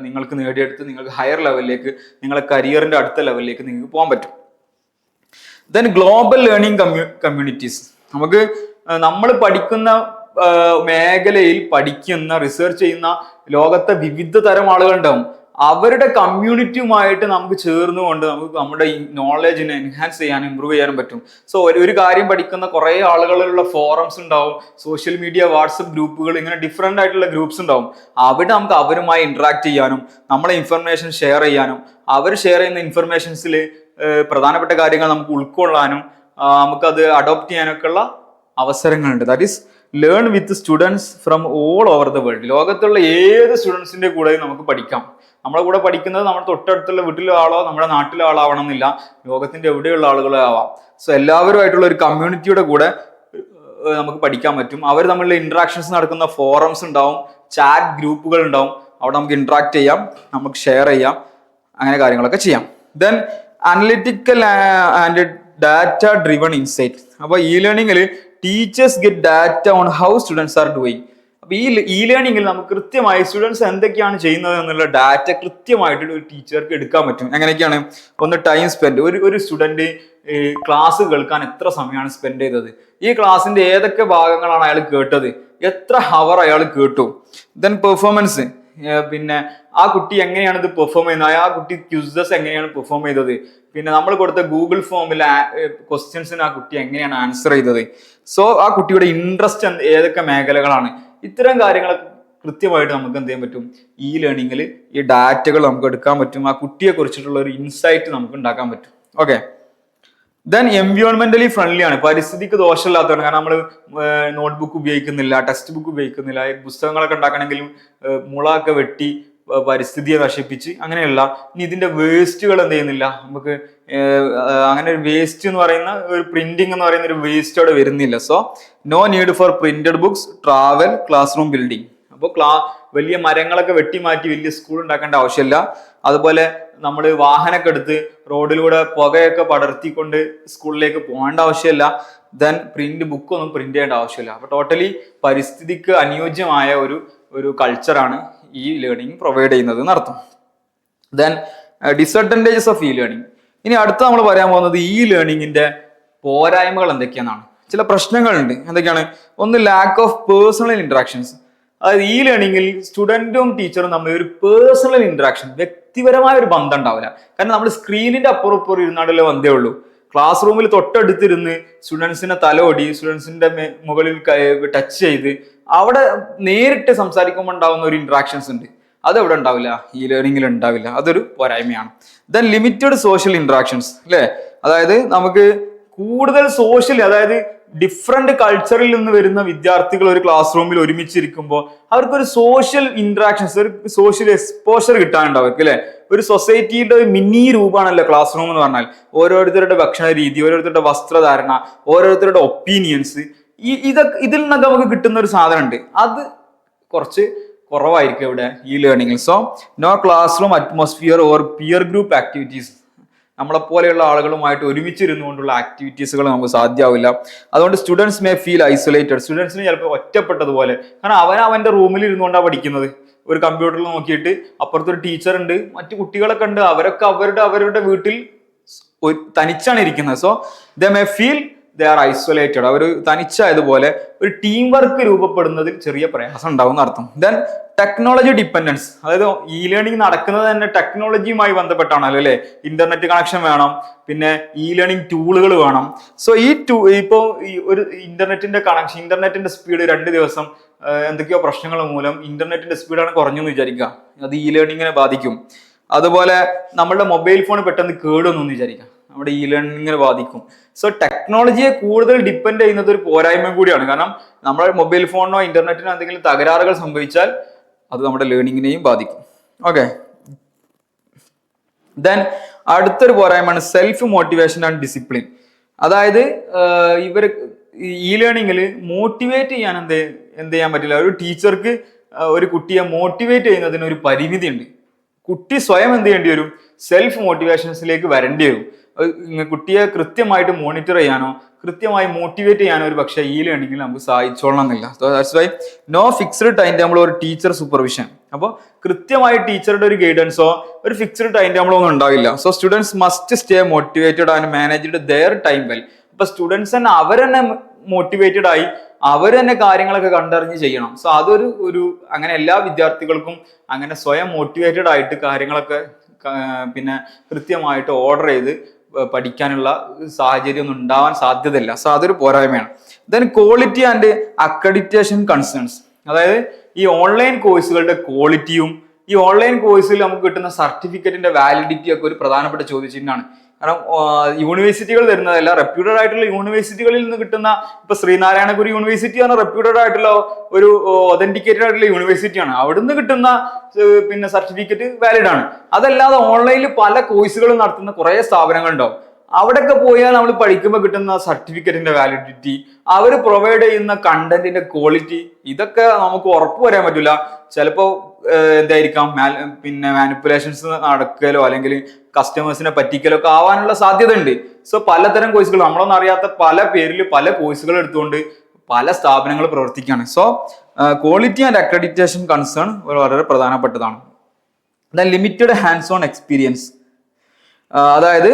നിങ്ങൾക്ക് നേടിയെടുത്ത് നിങ്ങൾക്ക് ഹയർ ലെവലിലേക്ക്, നിങ്ങളെ കരിയറിന്റെ അടുത്ത ലെവലിലേക്ക് നിങ്ങൾക്ക് പോകാൻ പറ്റും. Then global learning communities. നമുക്ക് നമ്മൾ പഠിക്കുന്ന മേഖലയിൽ പഠിക്കുന്ന റിസർച്ച് ചെയ്യുന്ന ലോകത്തെ വിവിധ തരം ആളുകൾ ഉണ്ടാവും. അവരുടെ കമ്മ്യൂണിറ്റിയുമായിട്ട് നമുക്ക് ചേർന്നുകൊണ്ട് നമുക്ക് നമ്മുടെ നോളജിനെ എൻഹാൻസ് ചെയ്യാനും ഇമ്പ്രൂവ് ചെയ്യാനും പറ്റും. സോ ഒരു കാര്യം പഠിക്കുന്ന കുറേ ആളുകളുള്ള ഫോറംസ് ഉണ്ടാവും, സോഷ്യൽ മീഡിയ, വാട്സപ്പ് ഗ്രൂപ്പുകൾ, ഇങ്ങനെ ഡിഫറെൻ്റ് ആയിട്ടുള്ള ഗ്രൂപ്പ്സ് ഉണ്ടാവും. അവിടെ നമുക്ക് അവരുമായി ഇന്ററാക്ട് ചെയ്യാനും നമ്മളെ ഇൻഫർമേഷൻ ഷെയർ ചെയ്യാനും അവർ ഷെയർ ചെയ്യുന്ന ഇൻഫർമേഷൻസിൽ പ്രധാനപ്പെട്ട കാര്യങ്ങൾ നമുക്ക് ഉൾക്കൊള്ളാനും നമുക്കത് അഡോപ്റ്റ് ചെയ്യാനൊക്കെ ഉള്ള അവസരങ്ങളുണ്ട്. That is learn with students from all over the world. ലോകത്തുള്ള ഏത് സ്റ്റുഡൻസിന്റെ കൂടെ നമുക്ക് പഠിക്കാം. നമ്മളെ കൂടെ പഠിക്കുന്നത് നമ്മുടെ തൊട്ടടുത്തുള്ള വീട്ടിലെ ആളോ നമ്മുടെ നാട്ടിലെ ആളാവണം എന്നില്ല, ലോകത്തിന്റെ എവിടെയുള്ള ആളുകളോ ആവാം. സോ എല്ലാവരുമായിട്ടുള്ള ഒരു കമ്മ്യൂണിറ്റിയുടെ കൂടെ നമുക്ക് പഠിക്കാൻ പറ്റും. അവർ തമ്മിലുള്ള ഇന്ററാക്ഷൻസ് നടക്കുന്ന ഫോറംസ് ഉണ്ടാവും, ചാറ്റ് ഗ്രൂപ്പുകൾ ഉണ്ടാവും, അവിടെ നമുക്ക് ഇന്ററാക്ട് ചെയ്യാം, നമുക്ക് ഷെയർ ചെയ്യാം, അങ്ങനെ കാര്യങ്ങളൊക്കെ ചെയ്യാം. Then analytical and data driven insight. അപ്പൊ ലേണിംഗിൽ teachers get data on how students are doing. അപ്പൊ ലേണിംഗിൽ നമുക്ക് കൃത്യമായി സ്റ്റുഡൻസ് എന്തൊക്കെയാണ് ചെയ്യുന്നത് എന്നുള്ള ഡാറ്റ കൃത്യമായിട്ട് ഒരു ടീച്ചർക്ക് എടുക്കാൻ പറ്റും. എങ്ങനെയൊക്കെയാണ്? ഒന്ന് ടൈം സ്പെൻഡ്. ഒരു സ്റ്റുഡന്റ് ക്ലാസ് കേൾക്കാൻ എത്ര സമയമാണ് സ്പെൻഡ് ചെയ്തത്, ഈ ക്ലാസ്സിന്റെ ഏതൊക്കെ ഭാഗങ്ങളാണ് അയാൾ കേട്ടത്, എത്ര ഹവർ അയാൾ കേട്ടു. ദെൻ പെർഫോമൻസ്, പിന്നെ ആ കുട്ടി എങ്ങനെയാണ് ഇത് പെർഫോം ചെയ്യുന്നത്, ആ കുട്ടി ക്യൂസസ് എങ്ങനെയാണ് പെർഫോം ചെയ്തത്, പിന്നെ നമ്മൾ കൊടുത്ത ഗൂഗിൾ ഫോമിൽ ക്വസ്റ്റ്യൻസിന് ആ കുട്ടി എങ്ങനെയാണ് ആൻസർ ചെയ്തത്. സോ ആ കുട്ടിയുടെ ഇൻട്രസ്റ്റ് ഏതൊക്കെ മേഖലകളാണ്, ഇത്തരം കാര്യങ്ങൾ കൃത്യമായിട്ട് നമുക്ക് എന്ത് ചെയ്യാൻ പറ്റും, ലേണിംഗിൽ ഈ ഡാറ്റകൾ നമുക്ക് എടുക്കാൻ പറ്റും. ആ കുട്ടിയെ കുറിച്ചിട്ടുള്ള ഒരു ഇൻസൈറ്റ് നമുക്ക് ഉണ്ടാക്കാൻ പറ്റും. ഓക്കെ. ദെൻ എൻവയോൺമെന്റലി ഫ്രണ്ട്ലി ആണ്, പരിസ്ഥിതിക്ക് ദോഷമില്ലാത്തതാണ്. കാരണം നമ്മൾ നോട്ട്ബുക്ക് ഉപയോഗിക്കുന്നില്ല, ടെക്സ്റ്റ് ബുക്ക് ഉപയോഗിക്കുന്നില്ല, പുസ്തകങ്ങളൊക്കെ ഉണ്ടാക്കണമെങ്കിലും മുളയൊക്കെ വെട്ടി പരിസ്ഥിതിയെ നശിപ്പിച്ച് അങ്ങനെയല്ല. ഇനി ഇതിന്റെ വേസ്റ്റുകൾ എന്ത് ചെയ്യുന്നില്ല, നമുക്ക് അങ്ങനെ ഒരു വേസ്റ്റ് എന്ന് പറയുന്ന ഒരു പ്രിന്റിംഗ് എന്ന് പറയുന്ന ഒരു വേസ്റ്റ് അവിടെ വരുന്നില്ല. So no need for printed books, travel, classroom building. അപ്പോൾ വലിയ മരങ്ങളൊക്കെ വെട്ടിമാറ്റി വലിയ സ്കൂൾ ഉണ്ടാക്കേണ്ട ആവശ്യമില്ല. അതുപോലെ നമ്മൾ വാഹനമൊക്കെ എടുത്ത് റോഡിലൂടെ പുകയൊക്കെ പടർത്തിക്കൊണ്ട് സ്കൂളിലേക്ക് പോകേണ്ട ആവശ്യമില്ല. ദെൻ ബുക്കൊന്നും പ്രിന്റ് ചെയ്യേണ്ട ആവശ്യമില്ല. അപ്പൊ ടോട്ടലി പരിസ്ഥിതിക്ക് അനുയോജ്യമായ ഒരു കൾച്ചറാണ് ഈ ലേണിംഗ് പ്രൊവൈഡ് ചെയ്യുന്നത് എന്നർത്ഥം. Then disadvantages of learning. ഇനി അടുത്ത നമ്മൾ പറയാൻ പോകുന്നത് ലേണിംഗിന്റെ പോരായ്മകൾ എന്തൊക്കെയാണെന്നാണ്. ചില പ്രശ്നങ്ങളുണ്ട്. എന്തൊക്കെയാണ്? ഒന്ന്, ലാക്ക് ഓഫ് പേഴ്സണൽ ഇന്ററാക്ഷൻസ്. അതായത് ലേണിംഗിൽ സ്റ്റുഡന്റും ടീച്ചറും തമ്മിൽ ഒരു പേഴ്സണൽ ഇന്ററാക്ഷൻ, വ്യക്തിപരമായ ഒരു ബന്ധം ഉണ്ടാവില്ല. കാരണം നമ്മൾ സ്ക്രീനിന്റെ അപ്പുറം ഇരുന്നാടല്ലേ ബന്ധേ ഉള്ളൂ. ക്ലാസ് റൂമിൽ തൊട്ടടുത്തിരുന്ന് സ്റ്റുഡൻസിനെ തലോടി, സ്റ്റുഡൻസിന്റെ മുകളിൽ ടച്ച് ചെയ്ത് അവിടെ നേരിട്ട് സംസാരിക്കുമ്പോൾ ഉണ്ടാവുന്ന ഒരു ഇന്ററാക്ഷൻസ് ഉണ്ട്, അതെവിടെ ഉണ്ടാവില്ല, ലേണിംഗിൽ ഉണ്ടാവില്ല. അതൊരു പോരായ്മയാണ്. ദെൻ ലിമിറ്റഡ് സോഷ്യൽ ഇന്ററാക്ഷൻസ്, അല്ലെ? അതായത് നമുക്ക് കൂടുതൽ സോഷ്യൽ, അതായത് ഡിഫറെന്റ് കൾച്ചറിൽ നിന്ന് വരുന്ന വിദ്യാർത്ഥികൾ ഒരു ക്ലാസ് റൂമിൽ ഒരുമിച്ചിരിക്കുമ്പോൾ അവർക്കൊരു സോഷ്യൽ ഇന്ററാക്ഷൻസ്, ഒരു സോഷ്യൽ എക്സ്പോഷർ കിട്ടാനുണ്ട് അവർക്ക്, അല്ലെ? ഒരു സൊസൈറ്റിയുടെ മിനി രൂപമാണല്ലോ ക്ലാസ് റൂം എന്ന് പറഞ്ഞാൽ. ഓരോരുത്തരുടെ ഭക്ഷണ രീതി, ഓരോരുത്തരുടെ വസ്ത്രധാരണ, ഓരോരുത്തരുടെ ഒപ്പീനിയൻസ്, ഇതിൽ നിന്നൊക്കെ നമുക്ക് കിട്ടുന്ന ഒരു സാധനം ഉണ്ട്. അത് കുറച്ച് കുറവായിരിക്കും ഇവിടെ ലേണിംഗിൽ. So no classroom atmosphere or peer group activities. നമ്മളെപ്പോലെയുള്ള ആളുകളുമായിട്ട് ഒരുമിച്ചിരുന്നുകൊണ്ടുള്ള ആക്ടിവിറ്റീസുകൾ നമുക്ക് സാധ്യമാവില്ല. അതുകൊണ്ട് സ്റ്റുഡൻസ് മേ ഫീൽ ഐസൊലേറ്റഡ്. സ്റ്റുഡൻസിന് ചിലപ്പോൾ ഒറ്റപ്പെട്ടതുപോലെ, കാരണം അവന്റെ റൂമിൽ ഇരുന്നുകൊണ്ടാണ് പഠിക്കുന്നത്. ഒരു കമ്പ്യൂട്ടറിൽ നോക്കിയിട്ട് അപ്പുറത്തൊരു ടീച്ചർ ഉണ്ട്, മറ്റു കുട്ടികളൊക്കെ ഉണ്ട്, അവരൊക്കെ അവരുടെ വീട്ടിൽ തനിച്ചാണ് ഇരിക്കുന്നത്. So they may feel they are isolated. അവർ തനിച്ചായതുപോലെ ഒരു ടീം വർക്ക് രൂപപ്പെടുന്നതിൽ ചെറിയ പ്രയാസം ഉണ്ടാവും എന്നർത്ഥം. Then technology dependence. അതായത് ലേണിംഗ് നടക്കുന്നത് തന്നെ ടെക്നോളജിയുമായി ബന്ധപ്പെട്ടാണല്ലോ, അല്ലെ? ഇന്റർനെറ്റ് കണക്ഷൻ വേണം, പിന്നെ ലേണിംഗ് ടൂളുകൾ വേണം. സോ ഇപ്പോൾ ഒരു ഇന്റർനെറ്റിന്റെ കണക്ഷൻ, ഇന്റർനെറ്റിന്റെ സ്പീഡ് 2 ദിവസം എന്തൊക്കെയോ പ്രശ്നങ്ങൾ മൂലം ഇന്റർനെറ്റിന്റെ സ്പീഡാണ് കുറഞ്ഞെന്ന് വിചാരിക്കുക, അത് ലേണിംഗിനെ ബാധിക്കും. അതുപോലെ നമ്മളുടെ മൊബൈൽ ഫോൺ പെട്ടെന്ന് കേടുവന്നു വിചാരിക്കാം, നമ്മുടെ ലേണിംഗിനെ ബാധിക്കും. സോ ടെക്നോളജിയെ കൂടുതൽ ഡിപ്പെൻഡ് ചെയ്യുന്നത് ഒരു പോരായ്മ കൂടിയാണ്. കാരണം നമ്മുടെ മൊബൈൽ ഫോണിനോ ഇന്റർനെറ്റിനോ എന്തെങ്കിലും തകരാറുകൾ സംഭവിച്ചാൽ അത് നമ്മുടെ ലേണിംഗിനെയും ബാധിക്കും. ഓക്കെ. ദെൻ അടുത്തൊരു പോരായ്മയാണ് സെൽഫ് മോട്ടിവേഷൻ ആൻഡ് ഡിസിപ്ലിൻ. അതായത് ഇവർ ലേണിംഗിൽ മോട്ടിവേറ്റ് ചെയ്യാൻ എന്ത് ചെയ്യാൻ പറ്റില്ല. ഒരു ടീച്ചർക്ക് ഒരു കുട്ടിയെ മോട്ടിവേറ്റ് ചെയ്യുന്നതിന് ഒരു പരിമിതി ഉണ്ട്. കുട്ടി സ്വയം എന്ത് ചെയ്യേണ്ടി വരും? സെൽഫ് മോട്ടിവേഷൻസിലേക്ക് വരേണ്ടി വരും. കുട്ടിയെ കൃത്യമായിട്ട് മോണിറ്റർ ചെയ്യാനോ കൃത്യമായി മോട്ടിവേറ്റ് ചെയ്യാനോ ഒരു പക്ഷേ ഈ ലേണിംഗിൽ നമുക്ക് സഹായിച്ചോളണം എന്നില്ല. So that's why no fixed timetable ഒരു ടീച്ചർ സൂപ്പർവിഷൻ. അപ്പോൾ കൃത്യമായി ടീച്ചറുടെ ഒരു ഗൈഡൻസോ ഒരു ഫിക്സ്ഡ് ടൈം ടേബിളോ ഒന്നും ഉണ്ടാവില്ല. So students must stay motivated and managed there time well. അപ്പൊ സ്റ്റുഡൻസ് തന്നെ അവരെന്നെ മോട്ടിവേറ്റഡ് ആയി അവർ തന്നെ കാര്യങ്ങളൊക്കെ കണ്ടറിഞ്ഞ് ചെയ്യണം. സോ അതൊരു അങ്ങനെ എല്ലാ വിദ്യാർത്ഥികൾക്കും അങ്ങനെ സ്വയം മോട്ടിവേറ്റഡ് ആയിട്ട് കാര്യങ്ങളൊക്കെ പിന്നെ കൃത്യമായിട്ട് ഓർഡർ ചെയ്ത് പഠിക്കാനുള്ള സാഹചര്യം ഒന്നും ഉണ്ടാവാൻ സാധ്യതയില്ല. സോ അതൊരു പോരായ്മയാണ്. Then quality and accreditation concerns. അതായത് ഈ ഓൺലൈൻ കോഴ്സുകളുടെ ക്വാളിറ്റിയും ഈ ഓൺലൈൻ കോഴ്സിൽ നമുക്ക് കിട്ടുന്ന സർട്ടിഫിക്കറ്റിന്റെ വാലിഡിറ്റി ഒക്കെ ഒരു പ്രധാനപ്പെട്ട ചോദ്യചിഹ്നമാണ്. കാരണം യൂണിവേഴ്സിറ്റികൾ തരുന്നതല്ല, റെപ്യൂട്ടഡ് ആയിട്ടുള്ള യൂണിവേഴ്സിറ്റികളിൽ നിന്ന് കിട്ടുന്ന ഇപ്പൊ ശ്രീനാരായണ ഗുരു യൂണിവേഴ്സിറ്റി ആണ് റെപ്യൂട്ടഡ് ആയിട്ടുള്ള ഒരു ഒതന്റിക്കേറ്റഡ് ആയിട്ടുള്ള യൂണിവേഴ്സിറ്റിയാണ്. അവിടുന്ന് കിട്ടുന്ന പിന്നെ സർട്ടിഫിക്കറ്റ് വാലിഡ് ആണ്. അതല്ലാതെ ഓൺലൈനിൽ പല കോഴ്സുകളും നടത്തുന്ന കുറെ സ്ഥാപനങ്ങൾ ഉണ്ടാവും. അവിടെയൊക്കെ പോയാൽ നമ്മൾ പഠിക്കുമ്പോൾ കിട്ടുന്ന സർട്ടിഫിക്കറ്റിന്റെ വാലിഡിറ്റി, അവർ പ്രൊവൈഡ് ചെയ്യുന്ന കണ്ടന്റിന്റെ ക്വാളിറ്റി, ഇതൊക്കെ നമുക്ക് ഉറപ്പ് പറയാൻ പറ്റില്ല. ചിലപ്പോ എന്തായിരിക്കാം പിന്നെ മാനിപ്പുലേഷൻസ് നടക്കലോ അല്ലെങ്കിൽ കസ്റ്റമേഴ്സിനെ പറ്റിക്കലോ ഒക്കെ ആവാനുള്ള സാധ്യത ഉണ്ട്. സോ പലതരം കോഴ്സുകൾ നമ്മളൊന്നും അറിയാത്ത പല പേരിൽ പല കോഴ്സുകൾ എടുത്തുകൊണ്ട് പല സ്ഥാപനങ്ങൾ പ്രവർത്തിക്കുകയാണ്. So quality and accreditation concern വളരെ പ്രധാനപ്പെട്ടതാണ്. Limited hands on experience. അതായത്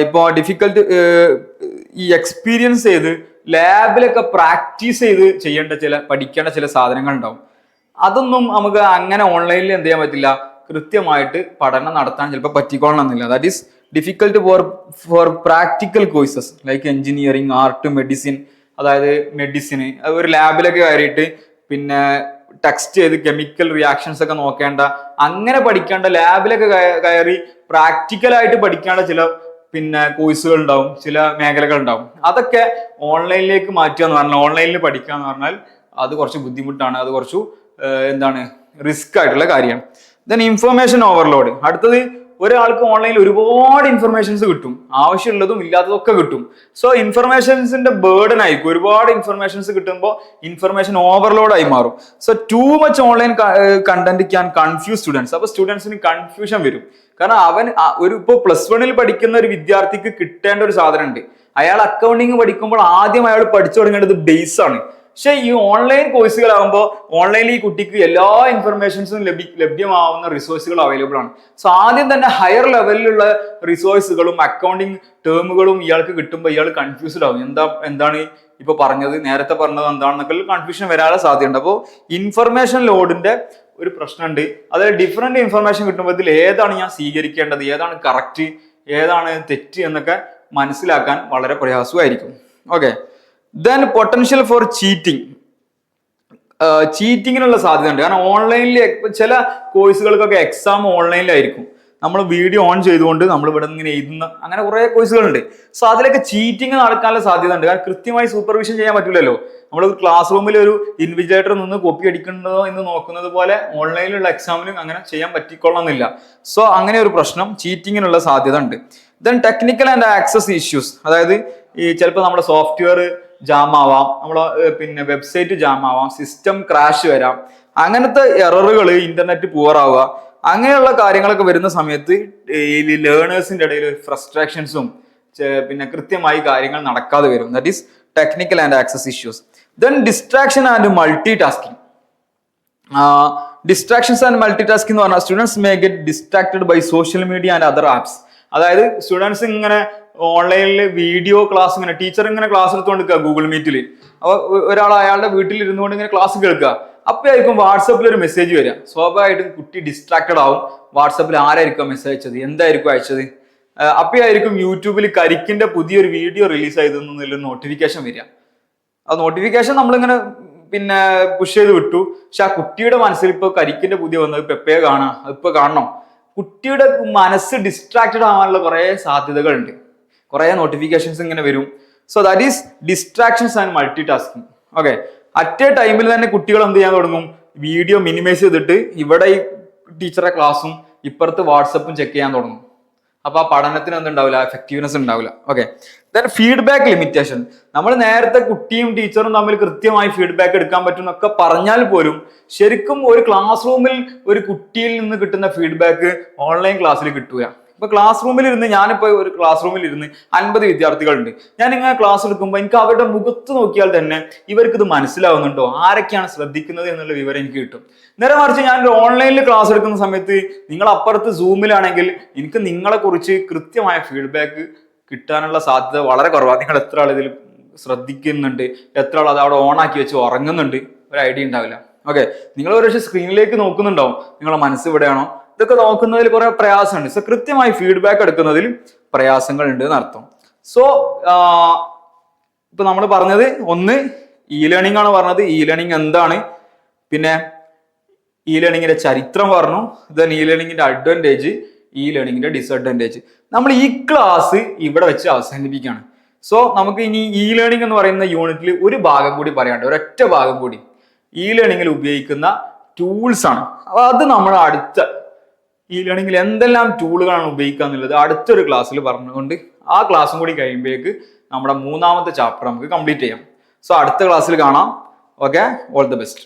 ഇപ്പോൾ ഡിഫിക്കൽട്ട് ഈ എക്സ്പീരിയൻസ് ചെയ്ത് ലാബിലൊക്കെ പ്രാക്ടീസ് ചെയ്ത് പഠിക്കേണ്ട ചില സാധനങ്ങൾ ഉണ്ടാവും. അതൊന്നും നമുക്ക് അങ്ങനെ ഓൺലൈനിൽ എന്ത് ചെയ്യാൻ പറ്റില്ല, കൃത്യമായിട്ട് പഠനം നടത്താൻ ചിലപ്പോൾ പറ്റിക്കൊള്ളണമെന്നില്ല. That is difficult for practical courses like engineering, art, medicine. അതായത് മെഡിസിന് ഒരു ലാബിലൊക്കെ കയറിയിട്ട് പിന്നെ ടെക്സ്റ്റ് ചെയ്ത് കെമിക്കൽ റിയാക്ഷൻസ് ഒക്കെ നോക്കേണ്ട, അങ്ങനെ പഠിക്കേണ്ട ലാബിലൊക്കെ കയറി പ്രാക്ടിക്കലായിട്ട് പഠിക്കേണ്ട ചില പിന്നെ കോഴ്സുകൾ ഉണ്ടാവും, ചില മേഖലകൾ ഉണ്ടാവും. അതൊക്കെ ഓൺലൈനിലേക്ക് മാറ്റുക എന്ന് പറഞ്ഞാൽ, ഓൺലൈനിൽ പഠിക്കുക എന്ന് പറഞ്ഞാൽ അത് കുറച്ച് ബുദ്ധിമുട്ടാണ്, അത് കുറച്ച് റിസ്ക് ആയിട്ടുള്ള കാര്യമാണ്. Then information overload. അടുത്തത്, ഒരാൾക്ക് ഓൺലൈനിൽ ഒരുപാട് ഇൻഫർമേഷൻസ് കിട്ടും, ആവശ്യമുള്ളതും ഇല്ലാത്തതൊക്കെ കിട്ടും. സോ ഇൻഫർമേഷൻസിന്റെ ബേർഡൻ ആയിരിക്കും. ഒരുപാട് ഇൻഫർമേഷൻസ് കിട്ടുമ്പോൾ ഇൻഫർമേഷൻ ഓവർലോഡ് ആയി മാറും. So too much online content can confuse students. അപ്പൊ സ്റ്റുഡൻസിന് കൺഫ്യൂഷൻ വരും. കാരണം അവൻ ഇപ്പോൾ +1 പഠിക്കുന്ന ഒരു വിദ്യാർത്ഥിക്ക് കിട്ടേണ്ട ഒരു സാധനം ഉണ്ട്. അയാൾ അക്കൗണ്ടിങ് പഠിക്കുമ്പോൾ ആദ്യം അയാൾ പഠിച്ചു തുടങ്ങേണ്ടത് ബേസ് ആണ്. പക്ഷെ ഈ ഓൺലൈൻ കോഴ്സുകളാകുമ്പോൾ ഓൺലൈനിൽ ഈ കുട്ടിക്ക് എല്ലാ ഇൻഫർമേഷൻസും ലഭ്യമാവുന്ന റിസോഴ്സുകൾ അവൈലബിൾ ആണ്. സോ ആദ്യം തന്നെ ഹയർ ലെവലിലുള്ള റിസോഴ്സുകളും അക്കൗണ്ടിങ് ടേമുകളും ഇയാൾക്ക് കിട്ടുമ്പോൾ ഇയാൾ കൺഫ്യൂസ്ഡ് ആവും. എന്താണ് ഇപ്പൊ പറഞ്ഞത്, നേരത്തെ പറഞ്ഞത് എന്താണെന്നൊക്കെ കൺഫ്യൂഷൻ വരാനുള്ള സാധ്യതയുണ്ട്. അപ്പോൾ ഇൻഫർമേഷൻ ലോഡിന്റെ ഒരു പ്രശ്നമുണ്ട്. അതായത് ഡിഫറെന്റ് ഇൻഫർമേഷൻ കിട്ടുമ്പോൾ ഇതിൽ ഏതാണ് ഞാൻ സ്വീകരിക്കേണ്ടത്, ഏതാണ് കറക്റ്റ്, ഏതാണ് തെറ്റ് എന്നൊക്കെ മനസ്സിലാക്കാൻ വളരെ പ്രയാസമായിരിക്കും. Okay. Then potential for cheating. ചീറ്റിങ്ങിനുള്ള സാധ്യത ഉണ്ട്. കാരണം ഓൺലൈനിൽ ചില കോഴ്സുകൾക്കൊക്കെ എക്സാം ഓൺലൈനിലായിരിക്കും. നമ്മൾ വീഡിയോ ഓൺ ചെയ്തുകൊണ്ട് നമ്മൾ ഇവിടെ ഇങ്ങനെ എഴുതുന്ന അങ്ങനെ കുറെ കോഴ്സുകളുണ്ട്. സോ അതിലൊക്കെ ചീറ്റിംഗ് നടക്കാനുള്ള സാധ്യത ഉണ്ട്. കാരണം കൃത്യമായി സൂപ്പർവിഷൻ ചെയ്യാൻ പറ്റില്ലല്ലോ. നമ്മൾ ക്ലാസ് റൂമിൽ ഒരു ഇൻവിജിലേറ്റർ നിന്ന് കോപ്പി അടിക്കേണ്ടതോ എന്ന് നോക്കുന്നത് പോലെ ഓൺലൈനിലുള്ള എക്സാമിനും അങ്ങനെ ചെയ്യാൻ പറ്റിക്കൊള്ളണമെന്നില്ല. സോ അങ്ങനെ ഒരു പ്രശ്നം, ചീറ്റിങ്ങിനുള്ള സാധ്യത ഉണ്ട്. Then technical and access issues. അതായത് ഈ ചിലപ്പോൾ നമ്മുടെ സോഫ്റ്റ്വെയർ ജാം ആവാം, നമ്മളെ പിന്നെ വെബ്സൈറ്റ് ജാം ആവാം, സിസ്റ്റം ക്രാഷ് വരാം, അങ്ങനത്തെ എററുകൾ, ഇന്റർനെറ്റ് പുവർ ആവുക, അങ്ങനെയുള്ള കാര്യങ്ങളൊക്കെ വരുന്ന സമയത്ത് ഈ ലേണേഴ്സിന്റെ ഇടയിൽ ഫ്രസ്ട്രേഷൻസും പിന്നെ കൃത്യമായി കാര്യങ്ങൾ നടക്കാതെ വരും. That is technical and access issues. Then distraction and multitasking. Distractions and multitasking എന്ന് പറഞ്ഞാൽ students may get distracted by social media and other apps. അതായത് സ്റ്റുഡൻസ് ഇങ്ങനെ ഓൺലൈനിൽ വീഡിയോ ക്ലാസ്, ഇങ്ങനെ ടീച്ചർ ഇങ്ങനെ ക്ലാസ് എടുത്തുകൊണ്ടിരിക്കുക ഗൂഗിൾ മീറ്റിൽ. അപ്പോൾ ഒരാൾ അയാളുടെ വീട്ടിൽ ഇരുന്നുകൊണ്ട് ഇങ്ങനെ ക്ലാസ് കേൾക്കുക. അപ്പോഴായിരിക്കും വാട്സപ്പിൽ ഒരു മെസ്സേജ് വരിക. സ്വാഭാവികമായിട്ടും കുട്ടി ഡിസ്ട്രാക്റ്റഡ് ആവും. വാട്സപ്പിൽ ആരായിരിക്കും മെസ്സേജ് അയച്ചത്, എന്തായിരിക്കും അയച്ചത്. അപ്പോഴായിരിക്കും യൂട്യൂബിൽ കരിക്കിന്റെ പുതിയൊരു വീഡിയോ റിലീസ് ചെയ്തെന്നുള്ള നോട്ടിഫിക്കേഷൻ വരിക. ആ നോട്ടിഫിക്കേഷൻ നമ്മളിങ്ങനെ പിന്നെ പുഷ് ചെയ്ത് വിട്ടു. പക്ഷെ ആ കുട്ടിയുടെ മനസ്സിൽ ഇപ്പൊ കരിക്കിന്റെ പുതിയ വന്നത് ഇപ്പൊ എപ്പോഴേ കാണാം, അതിപ്പോ കാണണം. കുട്ടിയുടെ മനസ്സ് ഡിസ്ട്രാക്റ്റഡ് ആവാനുള്ള കുറെ സാധ്യതകളുണ്ട്. കുറെ നോട്ടിഫിക്കേഷൻസ് ഇങ്ങനെ വരും. So that is distractions and multi tasking. Okay. At A ടൈമിൽ തന്നെ കുട്ടികൾ എന്ത് ചെയ്യാൻ തുടങ്ങും, വീഡിയോ മിനിമൈസ് ചെയ്തിട്ട് ഇവിടെ ഈ ടീച്ചറുടെ ക്ലാസ്സും ഇപ്പുറത്ത് വാട്സപ്പും ചെക്ക് ചെയ്യാൻ തുടങ്ങും. അപ്പൊ ആ പഠനത്തിന് എന്തുണ്ടാവില്ല, എഫക്റ്റീവ്നെസ് ഉണ്ടാവില്ല. Okay, then feedback limitation. നമ്മൾ നേരത്തെ കുട്ടിയും ടീച്ചറും തമ്മിൽ കൃത്യമായി ഫീഡ്ബാക്ക് എടുക്കാൻ പറ്റും എന്നൊക്കെ പറഞ്ഞാൽ പോലും ശരിക്കും ഒരു ക്ലാസ് റൂമിൽ ഒരു കുട്ടിയിൽ നിന്ന് കിട്ടുന്ന ഫീഡ്ബാക്ക് ഓൺലൈൻ ക്ലാസ്സിൽ കിട്ടുക. ഇപ്പൊ ക്ലാസ് റൂമിൽ ഇരുന്ന്, ഞാനിപ്പോ ഒരു ക്ലാസ് റൂമിൽ ഇരുന്ന് 50 വിദ്യാർത്ഥികളുണ്ട്. ഞാൻ ഇങ്ങനെ ക്ലാസ് എടുക്കുമ്പോൾ എനിക്ക് അവരുടെ മുഖത്ത് നോക്കിയാൽ തന്നെ ഇവർക്ക് ഇത് മനസ്സിലാവുന്നുണ്ടോ, ആരൊക്കെയാണ് ശ്രദ്ധിക്കുന്നത് എന്നുള്ള വിവരം എനിക്ക് കിട്ടും. നേരെ മറിച്ച് ഞാൻ ഒരു ഓൺലൈനിൽ ക്ലാസ് എടുക്കുന്ന സമയത്ത് നിങ്ങൾ അപ്പുറത്ത് സൂമിലാണെങ്കിൽ എനിക്ക് നിങ്ങളെ കുറിച്ച് കൃത്യമായ ഫീഡ്ബാക്ക് കിട്ടാനുള്ള സാധ്യത വളരെ കുറവാണ്. നിങ്ങൾ എത്ര ആൾ ഇതിൽ ശ്രദ്ധിക്കുന്നുണ്ട്, എത്ര ആൾ അത് അവിടെ ഓണാക്കി വെച്ച് ഉറങ്ങുന്നുണ്ട്, ഒരു ഐഡിയ ഉണ്ടാവില്ല. ഓക്കെ, നിങ്ങൾ ഒരു പക്ഷേ സ്ക്രീനിലേക്ക് നോക്കുന്നുണ്ടാവും, നിങ്ങളെ മനസ്സ് ഇവിടെയാണോ, ഇതൊക്കെ നോക്കുന്നതിൽ കുറെ പ്രയാസമുണ്ട്. സോ കൃത്യമായി ഫീഡ്ബാക്ക് എടുക്കുന്നതിൽ പ്രയാസങ്ങൾ ഉണ്ട് എന്നർത്ഥം. സോ ഇപ്പൊ നമ്മൾ പറഞ്ഞത് ഒന്ന് ഇ ലേണിംഗ് ആണ് പറഞ്ഞത്. ഇ ലേണിംഗ് എന്താണ്, പിന്നെ ഇ ലേണിംഗിന്റെ ചരിത്രം പറഞ്ഞു, ദെൻ ഇ ലേണിംഗിന്റെ അഡ്വാൻറ്റേജ്, ഇ ലേണിംഗിന്റെ ഡിസഡ്വാൻറ്റേജ്. നമ്മൾ ഈ ക്ലാസ് ഇവിടെ വെച്ച് അവസാനിപ്പിക്കുകയാണ്. സോ നമുക്ക് ഇനി ഇ ലേണിംഗ് എന്ന് പറയുന്ന യൂണിറ്റിൽ ഒരു ഭാഗം കൂടി പറയാണ്ട്, ഒരൊറ്റ ഭാഗം കൂടി ഇ ലേണിംഗിൽ ഉപയോഗിക്കുന്ന ടൂൾസ് ആണ്. അപ്പൊ അത് നമ്മൾ അടുത്ത ഇ ലേണിംഗിൽ എന്തെല്ലാം ടൂളുകളാണ് ഉപയോഗിക്കുക എന്നുള്ളത് അടുത്തൊരു ക്ലാസ്സിൽ പറഞ്ഞുകൊണ്ട് ആ ക്ലാസ്സും കൂടി കഴിയുമ്പോഴേക്ക് നമ്മുടെ 3ാമത്തെ ചാപ്റ്റർ നമുക്ക് കംപ്ലീറ്റ് ചെയ്യാം. സോ അടുത്ത ക്ലാസ്സിൽ കാണാം. Okay, all the best.